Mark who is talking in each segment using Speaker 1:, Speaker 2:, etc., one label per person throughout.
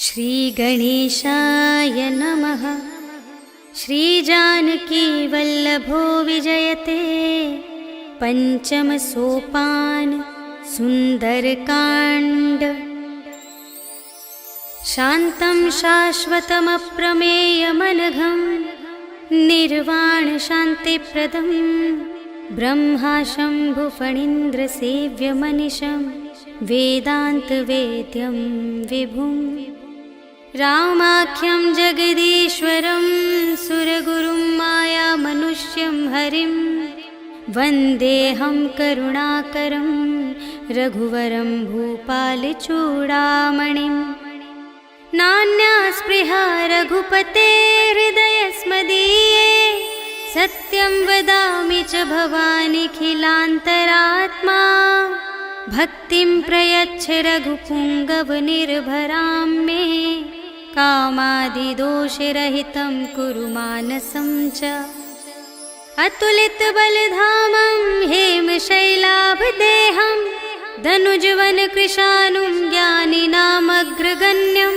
Speaker 1: श्रीगणेशाय नमः। श्रीजानकी वल्लभो विजयते। पंचम सोपान सुंदरकांड। शान्तं शाश्वतमप्रमेयमनघं निर्वाण शान्तिप्रदं ब्रह्मा शम्भुफणीन्द्रसेव्यमनिशं वेदान्तवेद्यं विभुं रामाख्यं जगदीश्वरं सुरगुरुं मायामनुष्यं हरिं वन्देऽहं करुणाकरं रघुवरं भूपालचूडामणिं। नान्या स्पृहा रघुपते हृदयस्मदीये सत्यं वदामि च भवानिखिलान्तरात्मा। भक्तिं प्रयच्छ रघुपुङ्गवनिर्भरां मे कामादिदोषरहितं कुरु मानसं च। अतुलितबलधामं हेमशैलाभदेहं धनुजवनकृशानुं ज्ञानिनामग्रगण्यं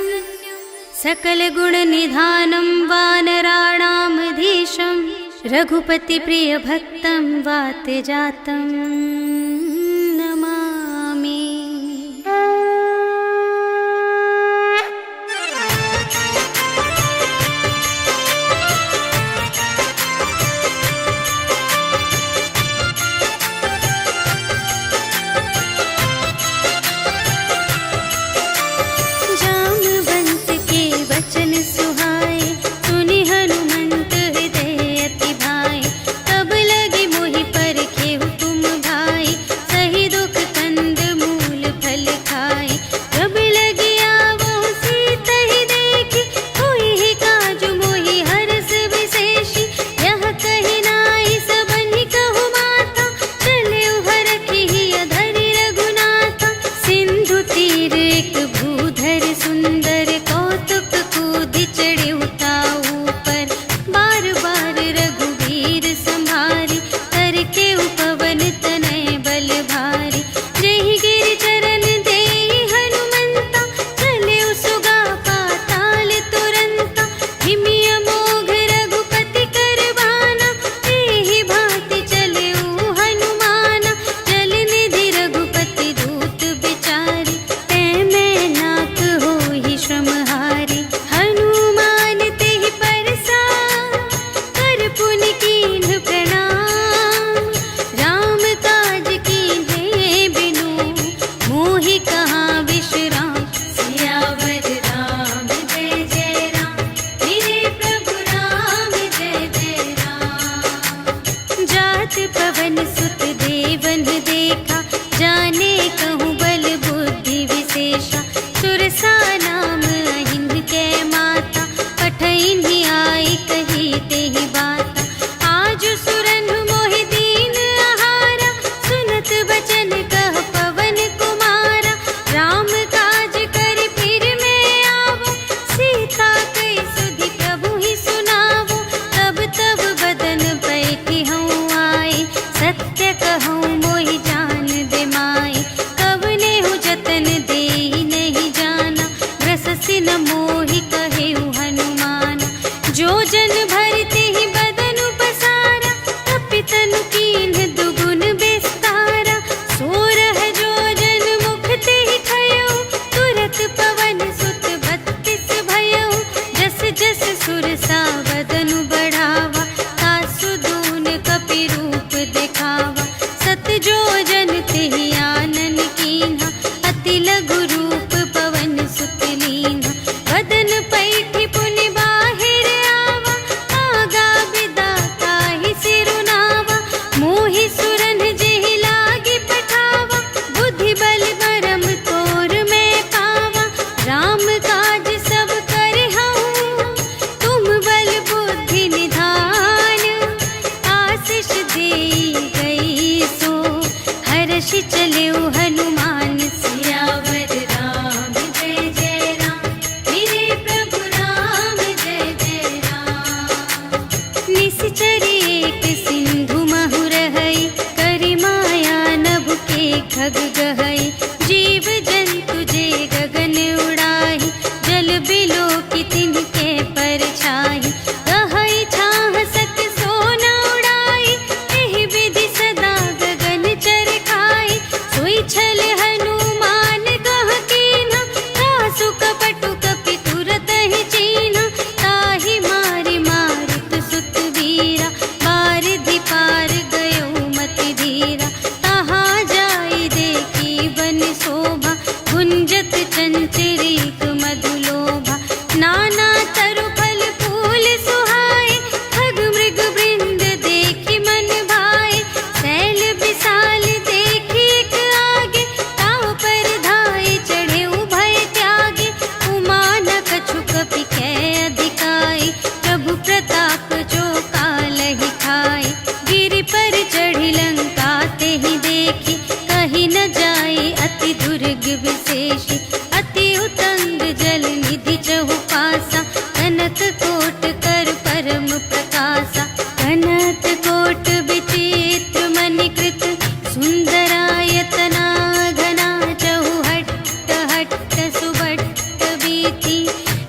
Speaker 1: सकलगुणनिधानं वानराणामधीशं रघुपतिप्रियभक्तं वातजातं नमामि।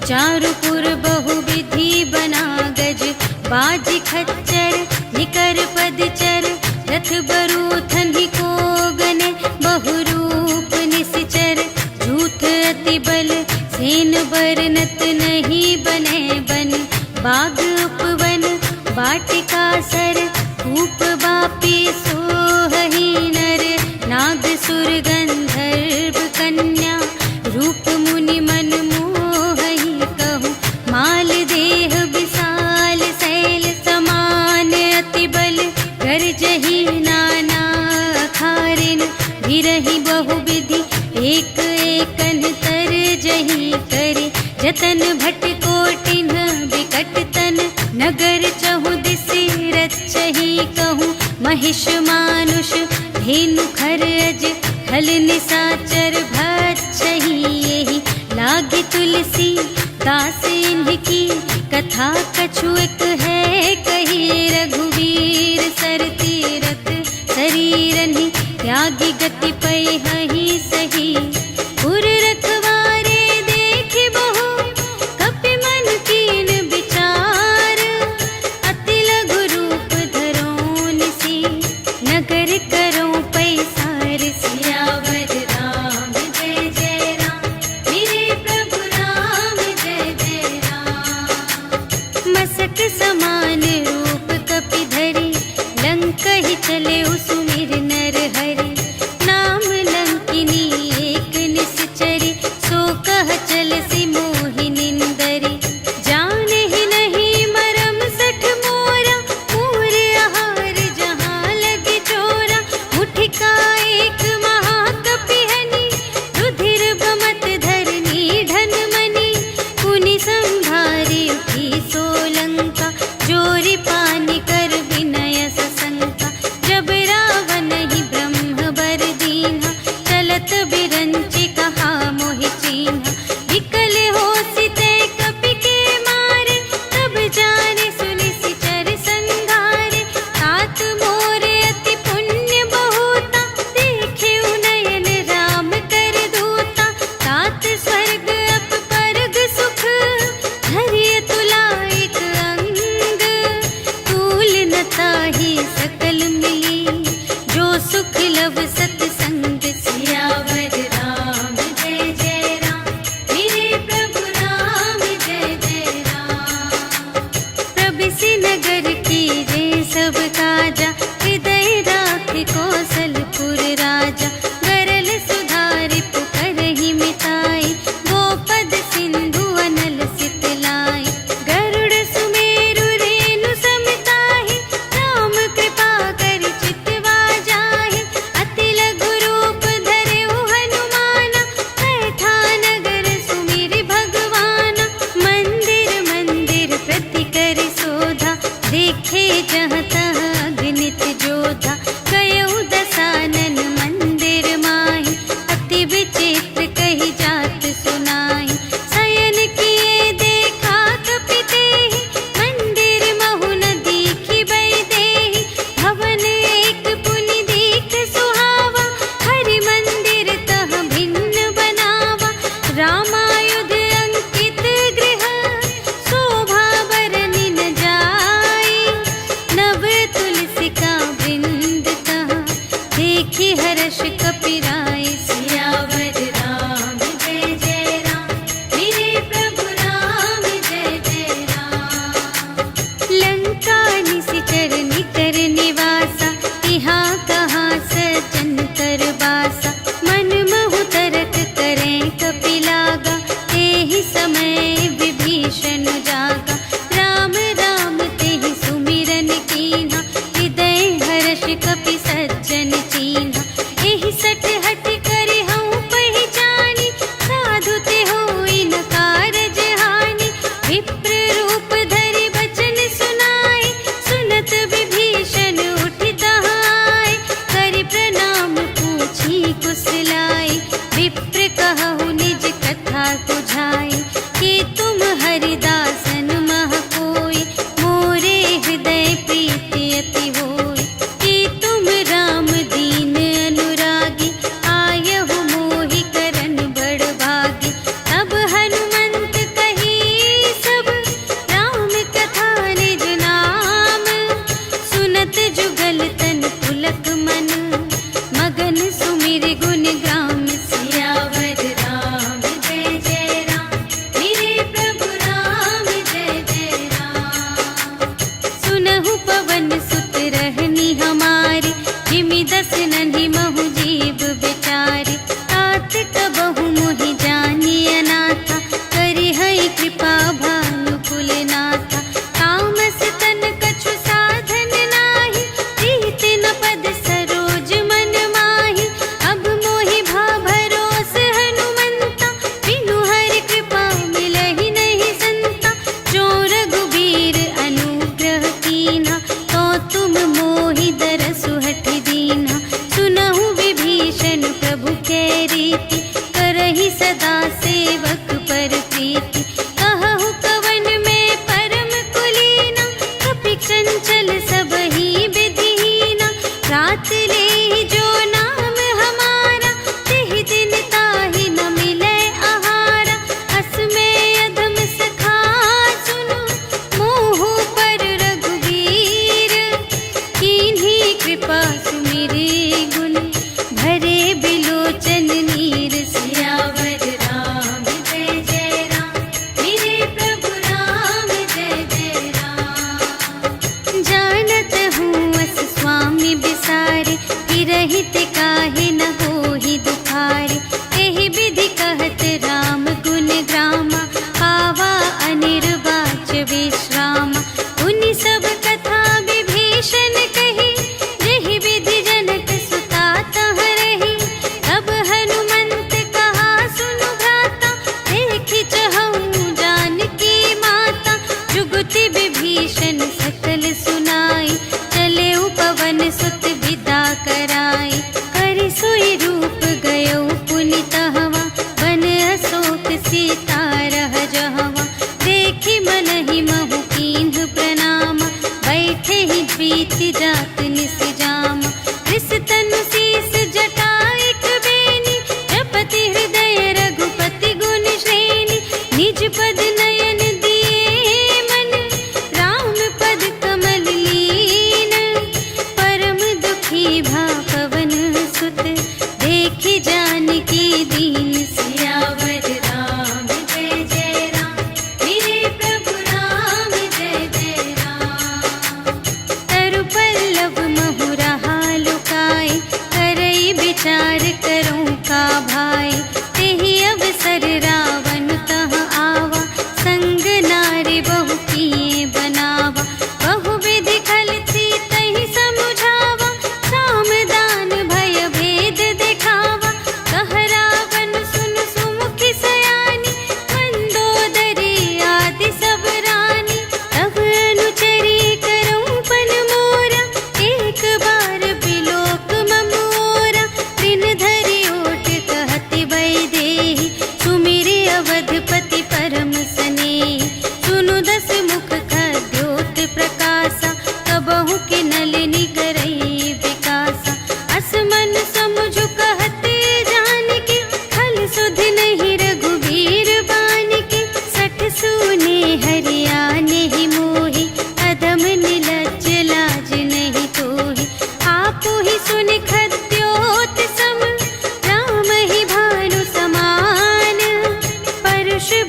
Speaker 1: चारुपुर बहुविधि बना गज, बाजी खच्चर निकर पदचर, रथ बरूथन ही को गने, बहुरूप निश्चर, झूठ अति बल सेन बरनत नहीं बने बन, बाग उपवन वाटिका सर, कूप बापी सोहही नर, नाग सुर गंधर्व कन्या, रूप मुनि मन मोहही कहूँ, माल देह विशाल शैल समान अति बल, गर्जही नाना अखारिन, भिरही बहुविधि एक एकन तर जही करे, जतन भट कोटिन विकट तन, नगर चहु दिसि रचही कहूँ, महिष मानुष धेनु खर अज, हल निसाचर भक्षही यही, लागे तुलसी दास इनकी, कथा कछु एक है कही, रघुवीर सर तीरथ शरीरनि, त्यागी गति पै हहि सही, पुर रखवारे देखि बहु, कपि मन कीन विचार, अति लघु रूप धरो निसी, नगर करो पैसार, सियावर राम जय जय राम, मेरे प्रभु राम जय जय राम, मसक समान रूप कपि धरि, लंक ही चले सुमिर नर हरि, नाम लंकिनी एक निश्चरी, सो कह चल सी मोहि निंदरी, जाने ही नहीं मरम सठ मोरा, पूर आहार जहाँ लगे चोरा, मुठिका एक महाकपि हनि, रुधिर बमत धरनी ढन मनि, पुनि संभारी उठी सोलंका, जोरी पानी कर विनय सशंका, जब रावण ही ब्रह्म बर दीन्हा, चलत बिरंचि कहा मोहि चीन्हा, विकल होसि ते कपि के मारे, तब जाने सुनिसि चर संघारे, तात मोरे अति पुण्य बहुता, देखे नयन राम कर दूता, तात स्वर्ग अप परग सुख, धरिय तुला एक अंग, तूल न ताहि सकल मिली, जो सुख लव सतसंग, सियावर राम जय जय राम, मेरे प्रभु राम जय जय राम, प्रभिसि नगर कीजे सब काजा, हृदय राख कौशलपुर राजा, गरल सुधारि पुकारहि मिताई, गोपद सिंधु अनल सितलाई, गरुड़ सुमेरु रेणु समताहि, राम कृपा करि चितवा जाहि, अति लघु रूप धरेउ हनुमाना, बैठा नगर सुमिरि भगवाना, मंदिर मंदिर प्रति करि शोधा, देखे जहाँ तहाँ अगणित जोधा, गयउ दसानन मंदिर माहि, अति विचित्र कही जात सुनाहि, शयन किए देखा कपि तेहि, मंदिर महु न दीखि वैदेही, भवन एक पुनि दीख सुहावा, हरि मंदिर तह भिन्न बनावा, रामायुध अंकित गृह, शोभा बरनि न जाई, नव तुलसी का वृंद तहाँ, देखि हर्ष कपिराई, सियावर राम जय जय राम, मेरे प्रभु राम जय जय राम, लंका निशिचर निकर निवासा, यहाँ कहाँ सज्जन कर बासा, मन महु तरक करें कपि लागा, तेहि समय विभीषण जागा, राम राम तेहि सुमिरन कीन्हा, हृदय हर्ष कपि सज्जन चीन्हा, एहि सठ हठ करि हऊँ पहिचानी, साधु ते होई न कारज हानि, विप्र रूप धरि बचन सुनाए, सुनत विभीषण उठि तहाँ आए, करि प्रणाम पूछी कुशलाए, विप्र कहु निज कथा बुझाई, कि तुम हरिदासन मह कोई, मोरे हृदय प्रीति अति होई, कि तुम राम दीन अनुरागी, आयहु मोहि करन बड़ भागी, तब हनुमंत कही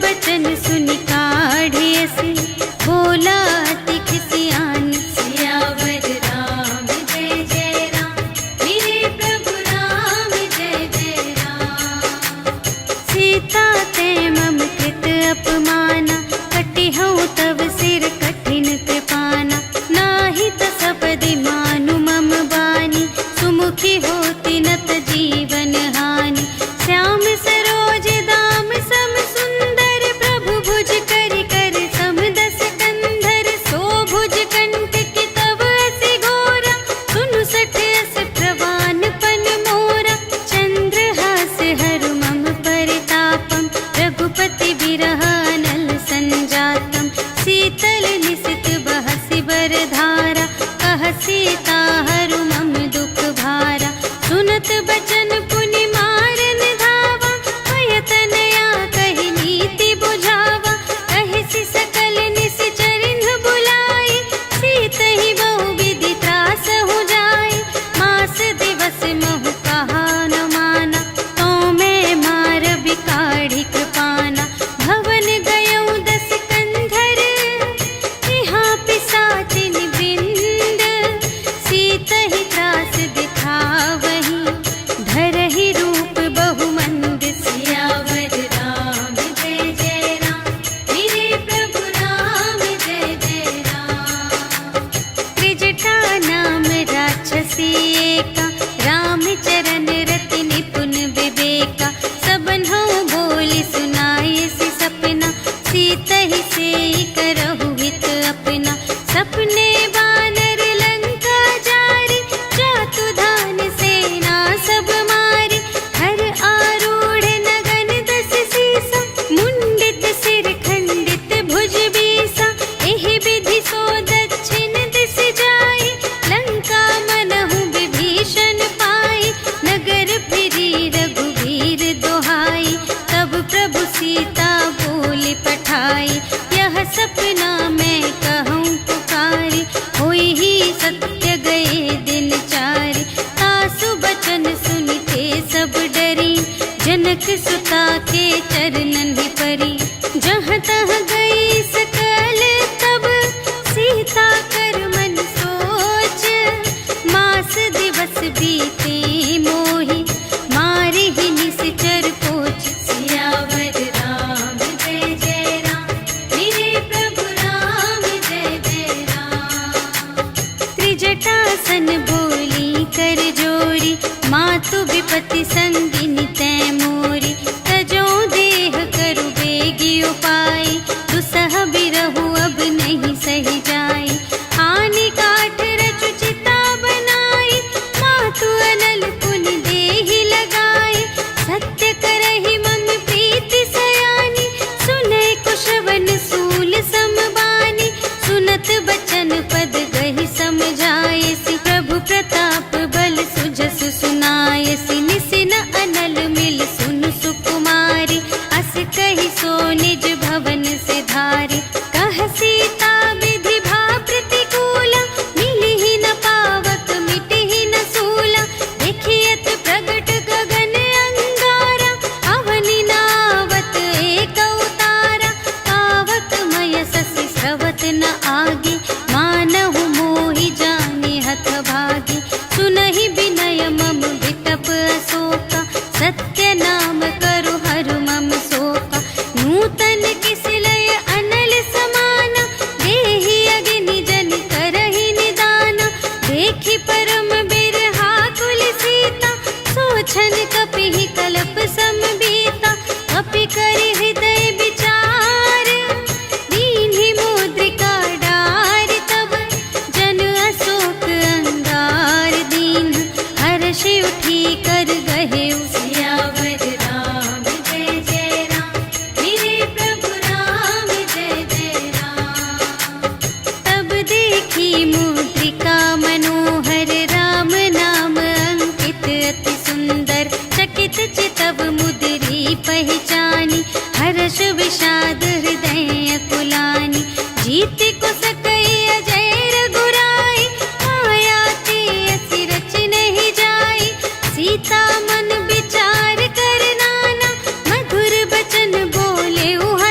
Speaker 1: बचन सुनि काढ़े असी, बोला अति खिसियान। सियावर राम जय जय राम, मेरे प्रभु राम जय जय राम। सीता ते मम कृत अपमाना, कटिहउँ तव सिर कठिन कृपाना। नाही त सपदि मानु मम बानी, सुमुखी होती न त जीवन हानि। श्याम सरोज दाम सम सुंदर, प्रभु भुज करि कर सम दस कंधर। सो भुज कंटक तब अति घोरा, सुनु सठ अस प्रवान पन मोरा। चंद्रहास हरु मम परितापम, रघुपति बिरह अनल संजातम। शीतल निसित बहसि बरधारा, कह सीता हरु मम दुख भारा। सुनत बचन पुनि मारन धावा, भय तनया कहि नीति बुझावा। कहिसि सकल निश्चरिन्ह बुलाई, सीतहि बहु विधि त्रासहु जाई। मास दिवस महु कहा न माना, तो मैं मार बिकाढ़ी कृपाना। भवन गयउँ दस कंधर, यहाँ पिसाचिन वृंद। सीतहि त्रास दिखावहीं, धरहि रूप बहुमंद। सियावर राम जय जय राम, मेरे प्रभु राम जय जय राम। त्रिजटा नाम राक्षसी एका, राम चरण रति निपुण विवेका। सबन्हु बोली सुनाए सि सपना, सीतहि सेई करहु हित अपना। सपने बानर लंका जारी, जातु धान सेना सब मारी। हर आरूढ़ नगन दस सीसा, मुंडित सिर खंडित भुज बीसा। एहि विधि सो दक्षिण दिस जाई, लंका मनहु विभीषण पाई। नगर फिरी रघुवीर दोहाई, तब प्रभु सीता बोली पठाई। यह सपना मैं कहूँ पुकारी, होई ही सत्य गए दिन चारि। तासु बचन सुनिते सब डरी, जनक सुता के चरणन ही परी। जहाँ तहाँ गई सकल तब, सीता कर मन सोच। मास दिवस बीते मोहि, मारे ही निश्चर कोच। सियावर राम जय जय राम, मेरे प्रभु राम जय जय राम। त्रिजटासन बोली कर जोरी, मातु विपति संगिनी तै मोरी। तजो देह करु बेगी उपाय, दुसह बिरहु अब नहीं सही जाई। आनी काठ रचु चिता बनाई, मातु अनल पुनि देहि लगाई। सत्य करहि मम प्रीति सयानी, सुनै कुशवन सूल समबानी। सुनत बचन पद गहि समझायसि, प्रभु प्रताप बल सुजसु सुनायसि। निसिन अनल मिल सुनु सुकुमारी, अस कहि सो निज भवन से धारी। कह सीता विधि भा प्रतिकूला, मिलिहि न पावक मिटिहि न सूला। देखियत प्रगट गगन अंगारा, अवनि नावत एक उतारा। पावक मय ससि स्रवत न आगे, मानहु मोहि जानि हथ भागी। सुनहि विनय मम विटप अशोका, सत्य नाम करु हरु मम शोका। नूतन किसिलय अनल समाना, देहि अग्नि जन करहि निदाना। देखि परम बिरहा कुल सीता, सोचन कपिहि कलप समबीता। कपि करि हृदय विचार, दीन्हि मुद्रिका डार। तब जन अशोक अंगार दीन, हर्षि उठी कर गहेउ। सियावर राम जय जय राम, मेरे प्रभु राम जय जय राम। तब देखी मुद्रिका मनोहर, राम नाम अंकित अति सुंदर। चकित चितव मुद्री पहचानी, हर्ष विषाद हृदय अकुलानी। जीत को सकई अजय रघुराई, माया ते असि रच नहीं जाई। सीता मन विचार कर नाना, मधुर बचन बोले उह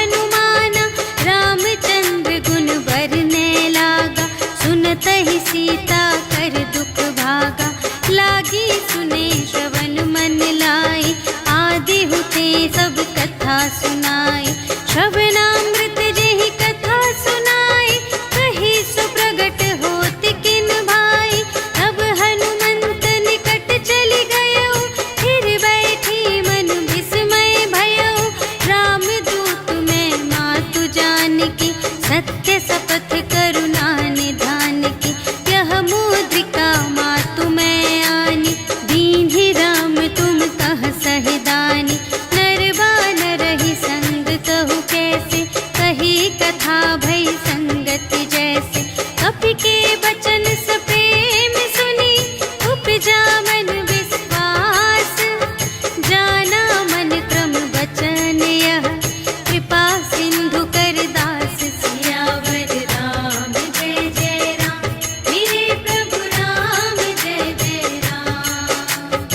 Speaker 1: समाये। श्रवणामृत जेहि कथा सुनाई, कही सो प्रगट होत किन भाई। तब हनुमंत निकट चली गयो, फिर बैठी मन विस्मय भयो। राम दूत मैं मातु जानकी, सत्य शपथ करुणा निधान की। यह मुद्रिका मातु मैं आनी, दीन्हि राम तुम कह सहिदानी। नर बानर ही संग कहु कैसे, कही कथा भई संगति जैसे। कपि के बचन सप्रेम सुनी, उपजा मन विश्वास। जाना मन क्रम बचन यह, कृपा सिंधु कर दास। सियावर राम जय जय राम, मेरे प्रभु राम जय जय राम।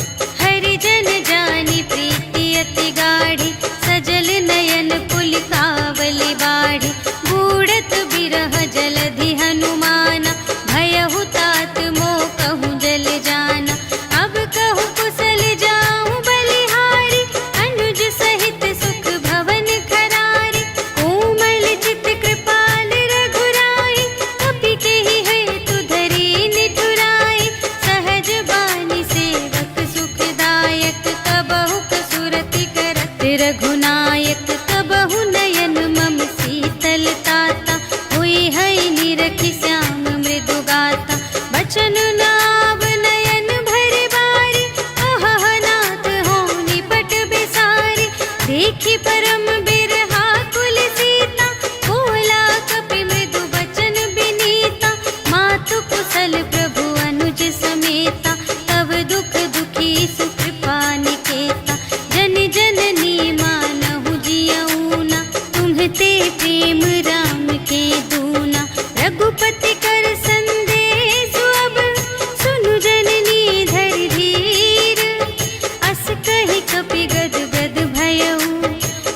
Speaker 1: हरि जन जानी प्रीति अति गाढ़ी, सजल नयन पुलिकावली बाढ़ी। बूढ़त बिरह जलधि हनुमाना, भयहु तात मोह कहूँ जल जाना। अब कहूँ कुशल जाऊँ बलिहारी, अनुज सहित सुख भवन खरारी। कोमल चित कृपाल रघुराई, कपि केहि हेतु धरी निठुराई। सहज बानी सेवक सुखदायक, कबहु कसुरति करत रघुनायक। कबहु नयन मम शीतल ताता, हुई है निरखि श्याम मृदु गाता। बचन नाव नयन भरि बारी, अहह नाथ हों निपट बिसारी। देखि परम बिरहा कुल सीता, बोला कपि मृदु बचन बिनीता। मातु कुशल प्रभु अनुज समेता, तब दुख दुखी सुकृपा निकेता। जन जननी मानहु जियऊना, तुम्हते प्रेम राम के दूना। रघुपति कर संदेश अब, सुनु जननी धरि धीर। अस कहि कपि गद गद भयऊ,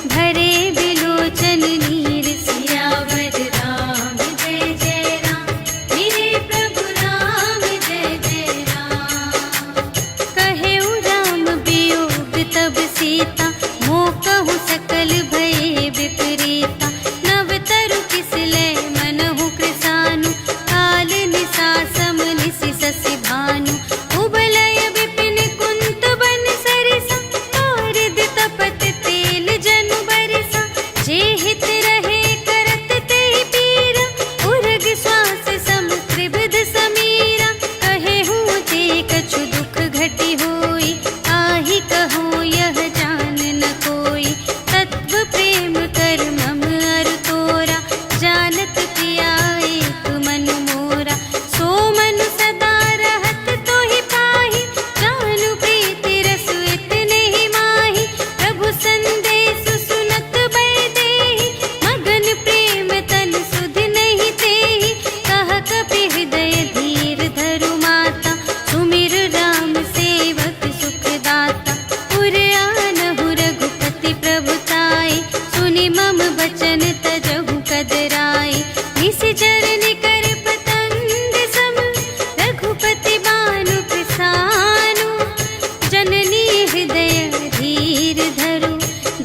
Speaker 1: भरे बिलोचन नीर। सियावर राम जय जय राम, मेरे प्रभु राम जय जय राम। कहेउ राम वियोग तब सीता, मोह कहु सकल भये विपरीता। नव तरु किसलय मनहु कृसानु, काल निसा सम निसि शशि भानु। उबलय विपिन कुंत बन सरिसा, पारद तपत तेल जनु बरसा। जे हित रहे करत तेहि पीरा, उरग श्वास सम त्रिविध समीरा। कहेहु ते कछु दुख घटी होई, आहि कहो यह जान न कोई। तत्व प्रेम कर मम अरु तोरा, जानत किया एक मन मोरा। सो मनु सदा रहत तोहि पाहि, जानु प्रीति रसु इतने ही माहि। प्रभु संदेश सुनत बै देहि, मगन प्रेम तन सुध नहीं तेहि। कह कपि हृदय धीर धरु माता, सुमिर राम सेवक सुखदाता। पुर आनहु रघुपति प्रभुताई, सुनि मम बचन तजहु कदराई। निशिचर निकर पतंग सम, रघुपति बानु कृसानु। जननी हृदय धीर धरु,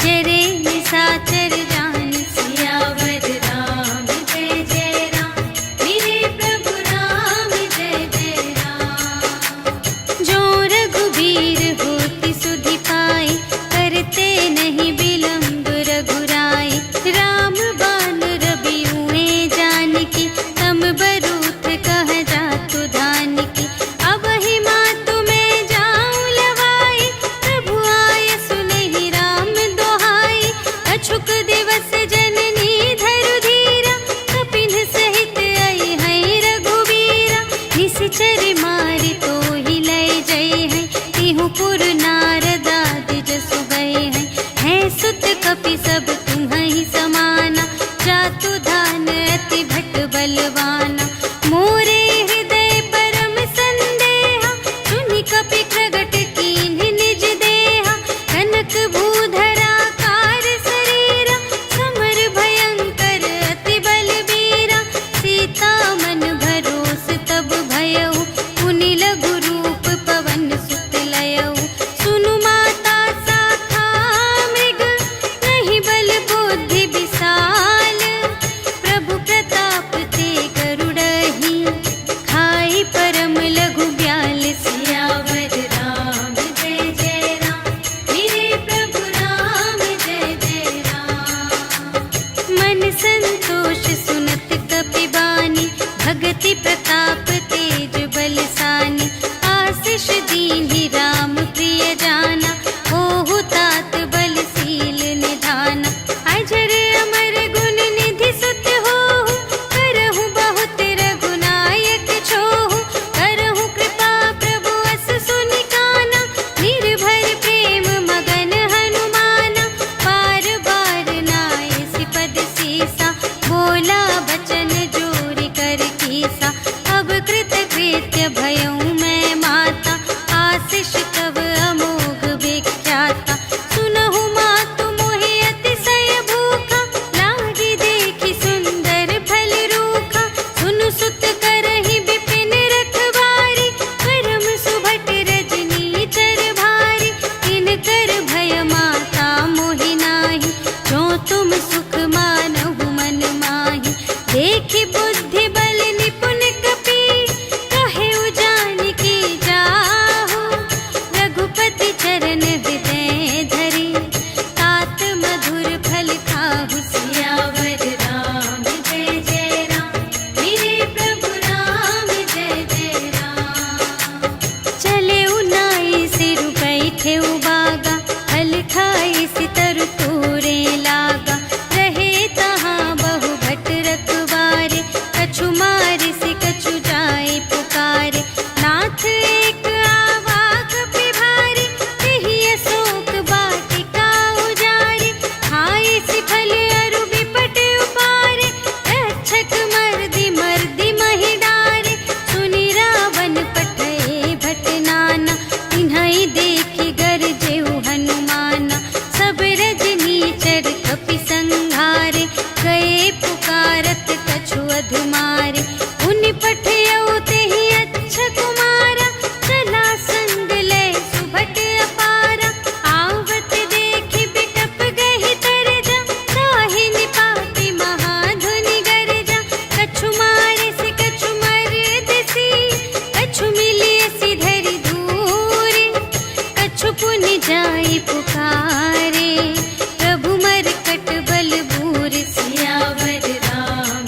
Speaker 1: जरे निशाचर जान। सियावर राम जय जय राम, मेरे प्रभु राम जय जय राम। जो रघुबीर होति सुधि पाई, करते नहीं विलंब रघुराई। राम बान रबिउए जानकी, तम बरूथ कह जातु धानकी। अब ही मातु मैं जाऊं लवाई, प्रभु आय सुनहि राम दोहाई। अछुक दिवस जननी धरु धीरा, कपिन सहित आई है रघुबीरा। निशिचर मारि तोहि लय जय है, तिहु पुर नारद आदि जसु गए हैं। है सुत कपि सब तुम्हि समाना, जातु धान अति भट बलवाना। मोरे हृदय परम संदेहा, सुनि कपि प्रगट कीन्हि निज देहा। कनक भूधरा कार शरीरा, समर भयंकर अति बलबीरा। सीता मन भरोस तब भयउ, पुनि लघु रूप पवन सुत लयऊ। सुनु माता साखा मृग, नहीं बल बोल संतोष सुनत कपिबानी, भगति प्रताप तेज बलसानी। आशीष दीन्हि राम प्रिय जाना, होहु तात बलशील निधाना। अजर अमर गुण निधि सुत होहु, करहु बहुत रघुनायक छोहु। करहु कृपा प्रभु अस सुनि काना, निर्भय प्रेम मगन हनुमाना। बार बार नाय सिपद सीसा, बोला बचन जोरि कर कीसा। अब कृत कृत्य भयउ मैं माता, आशीष तब अमोघ विख्याता। सुनहु मातु मोहि अतिशय भूखा, लागी देखि सुंदर फल रूखा। सुनु सुत करहि विपिन रखवारी, करम सुभट रजनी चर भारी। तिनकर भय माता मोहि नाही, जो तुम सुख मानहु मन माही। देखि बुद्धि बल निपुण कपि, कहेउ जानकी जाहु। रघुपति चरण हृदय धरि, तात मधुर फल खाहु। सियावर राम जय जय राम, मेरे प्रभु राम जय जय राम। चले उनाई सिर बैठे उबागा, फल खाई सितर तोरे लागा। रहे तहाँ बहु भट रखवारे, कछु मारि से कछु जाए पुकारे। नाथ एक आवा कपिभारी, तेहि अशोक वाटिका उजारी। खाए सि फल अरु बिपट उपारे, रक्षक मर्दि मर्दि महि डारे। सुनि रावण पठए भट नाना, तिन्हइ देखि गरजेउ हनुमाना। सब रजनी चर कपि संघारे, गए पुकारत कछु अधुमारे। उनि पठयउ तेहि अच्छा कुमारा, चला संग लय सुभट अपारा। आवत देखि बिटप गहि तरजा, ताहि निपाति महाधुनि गरजा। कछु मारे से कछु मरदसी, कछु मिलियसि धरि दूरे। कछु पुनि जाई पुकारे, प्रभु मरकट बल बूर। सियावर राम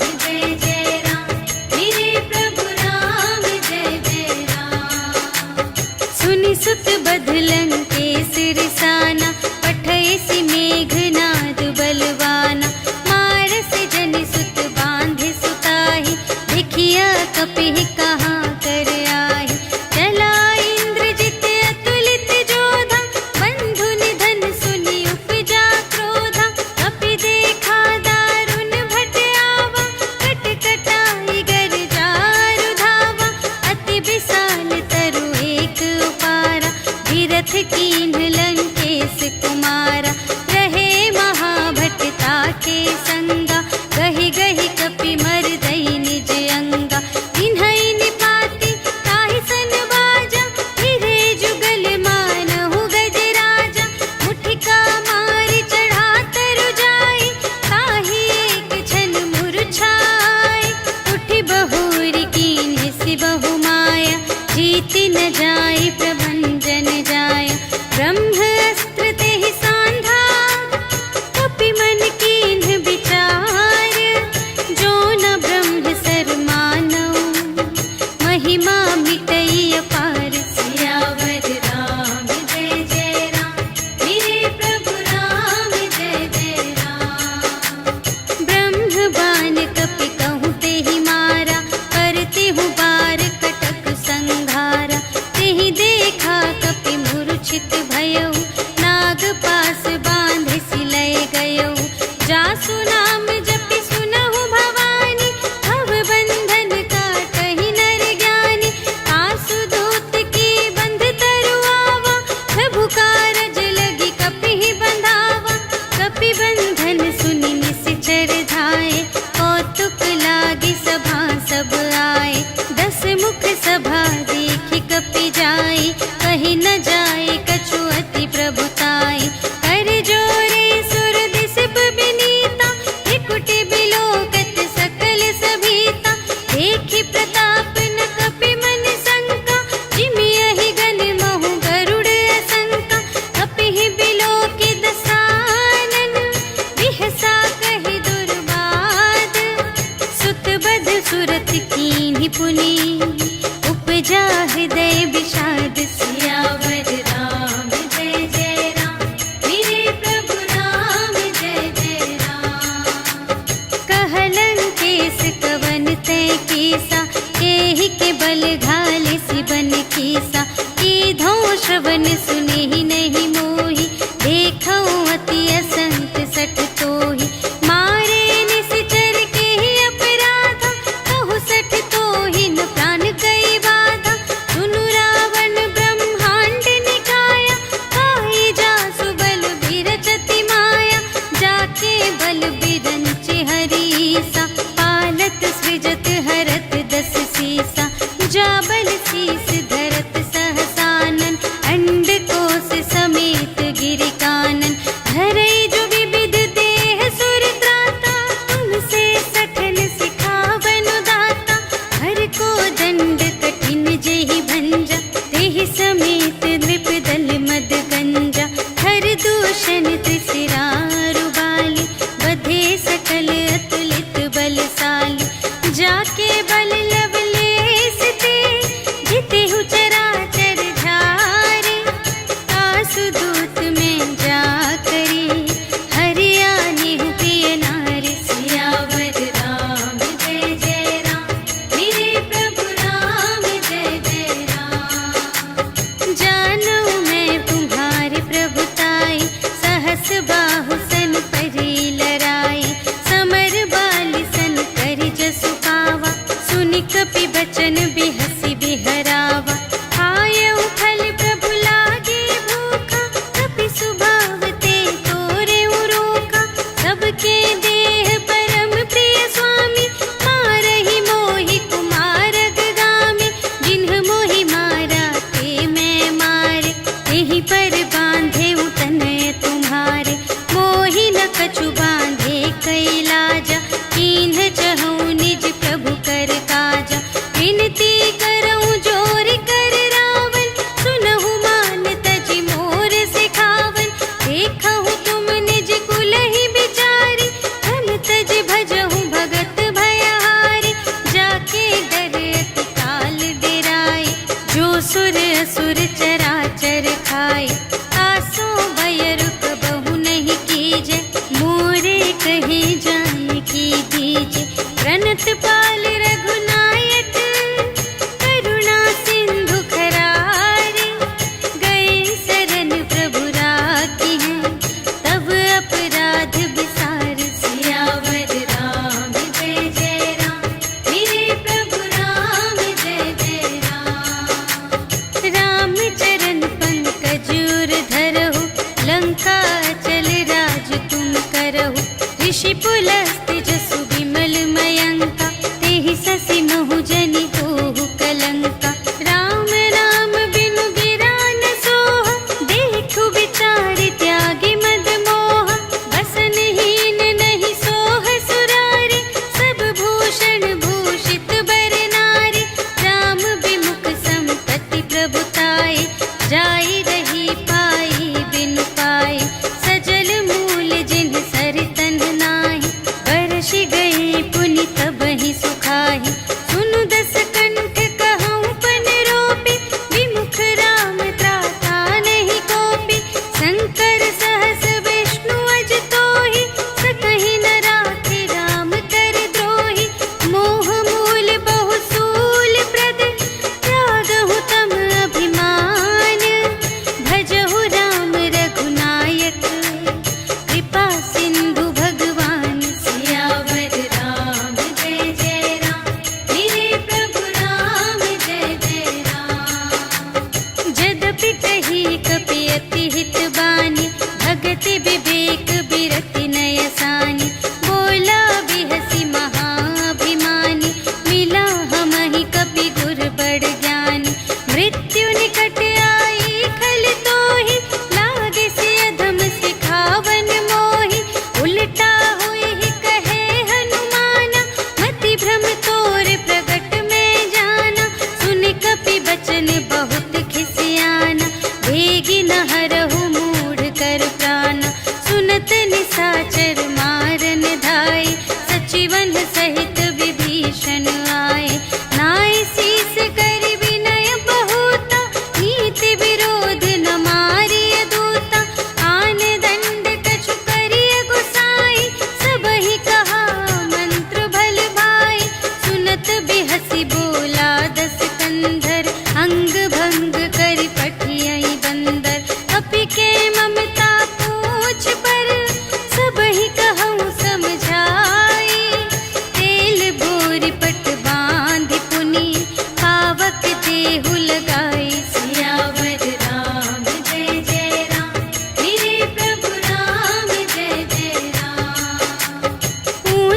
Speaker 1: पुनि उपजा हृदय विषाद। सियावर राम जय जय राम, मेरे प्रभु राम जय जय राम। कहलन केस कवन तय केसा, एहि के बल घाले सिबन कीसा। कीधो श्रवण सुने ही नहीं मोहि, देखो अति असंत सठ तोहि। मारे निश्चर के ही अपराधा, कहु सठ तोहि न प्राण कई बाधा। सुनु रावण ब्रह्मांड निकाया, काई जासु बल बिरचति माया। जाके बल बिरंचि हरीसा, पालत सृजत हरत दस सीसा। जा बल शीस धरत सहसानन, अंड कोश समेत गिरि कानन। धरई जो विविध देह सुर त्राता, तुमसे सठन सिखावन दाता। हर को दंड कठिन जेहि भंजा, तेहि समेत नृप दल मद गंजा। हर दूषण त्रिसिरारु बाली, बधे सकल अतुलित बलशाली। जाके बल लवलेस ते, जितेहु चराचर झारे। आसु दूत में जा करे, हरियाणेहु प्रिय नारी। सियावर राम जय जय राम, मेरे प्रभु राम जय जय राम। जानू मैं तुम्हारे प्रभुताई, सहस बाहु सन परी लराई। समर बाली सन करि जसु पावा, सुनि कपि बचन बिहसि बिहरावा। आयउ फल प्रभु लागे भूखा, कपि सुभाव ते तोरेउ रोका। सबके देह परम प्रिय स्वामी, मारहि मोहि कुमारग गामी। जिन्ह मोहि मारा ते मैं मारे, तेहि पर बांधे तनय तुम्हारे। मोहि न कछु बांधे कैलाजा, कीन्ह चहु निज प्रभु कर काजा। विनती करऊं जोर कर रावण, सुनहु मान तजि मोर सिखावन। देखहु तुम निज कुल ही बिचारी, धन तज भजहु भगत भयहारी। जाके डर अति काल डेराए, जो सुर असुर चराचर खाए। आसो भय रुक बहु नहीं कीजे, मोरे कहे जान की दीजे। प्रणत पाल रघुनायक, करुणा सिंधु खरारे। गए शरण प्रभु राखी हैं, तब अपराध विसार। सियावर राम जय जय राम, मेरे प्रभु राम जय जय राम। राम चरण पंकज उर धरहु, लंका चल राज तुम करहु। ऋषि पुलस्त्य जसु विमल मयंका, तेहि ससि महु जनि होहु कलंका। राम नाम बिनु गिरा न सोहा, देखु विचारि त्यागी मद मोहा। बसनहीन नहीं सोह सुरारी, सब भूषण भूषित बर नारी। राम विमुख संपत्ति प्रभुताई, जाई रही पाई बिनु पाई। सजल मूल जिन्ह सर तन्ह नाही, बरषि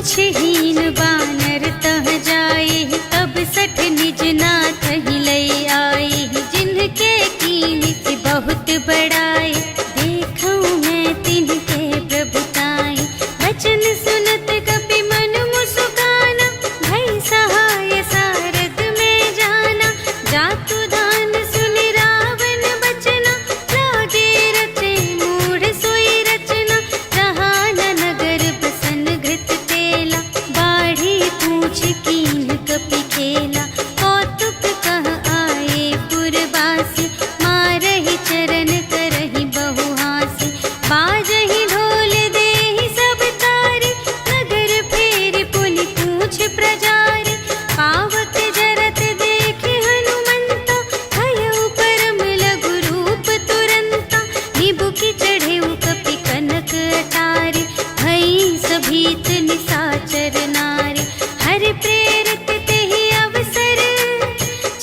Speaker 1: पूछहीन बानर तह जाए, तब सठ निज नाथ ही लई आए। जिनके कीन की बहुत बड़ाई, देखूं मैं तिनके प्रभुताई। वचन सुनत कपि मन मुस्काना, भई सहाय सारद में जाना। जातु दान सुनि रावण बचना, लागे रचे मूढ़ सोई रचना। जहान नगर बसन घृत तेला, बाढ़ी पूछ कीन कपि खेला। कौतुक कह आए पुरवासी, मारहि चरण करहि बहु हासी। बाजहि ढोल देहि सब तारी, नगर फेरि पुनि पूछ प्रजारी। पावक जरत देखि हनुमंता, भयउ परम लघु रूप तुरंता। निबुकि चढ़ेउ कपि कनक अटारी, भई सभीत निसाचर नारी। हरि प्रेरित तेहि अवसर,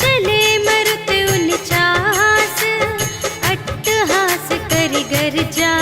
Speaker 1: चले मरुत उनचास। अट्टहास करि गर्जा,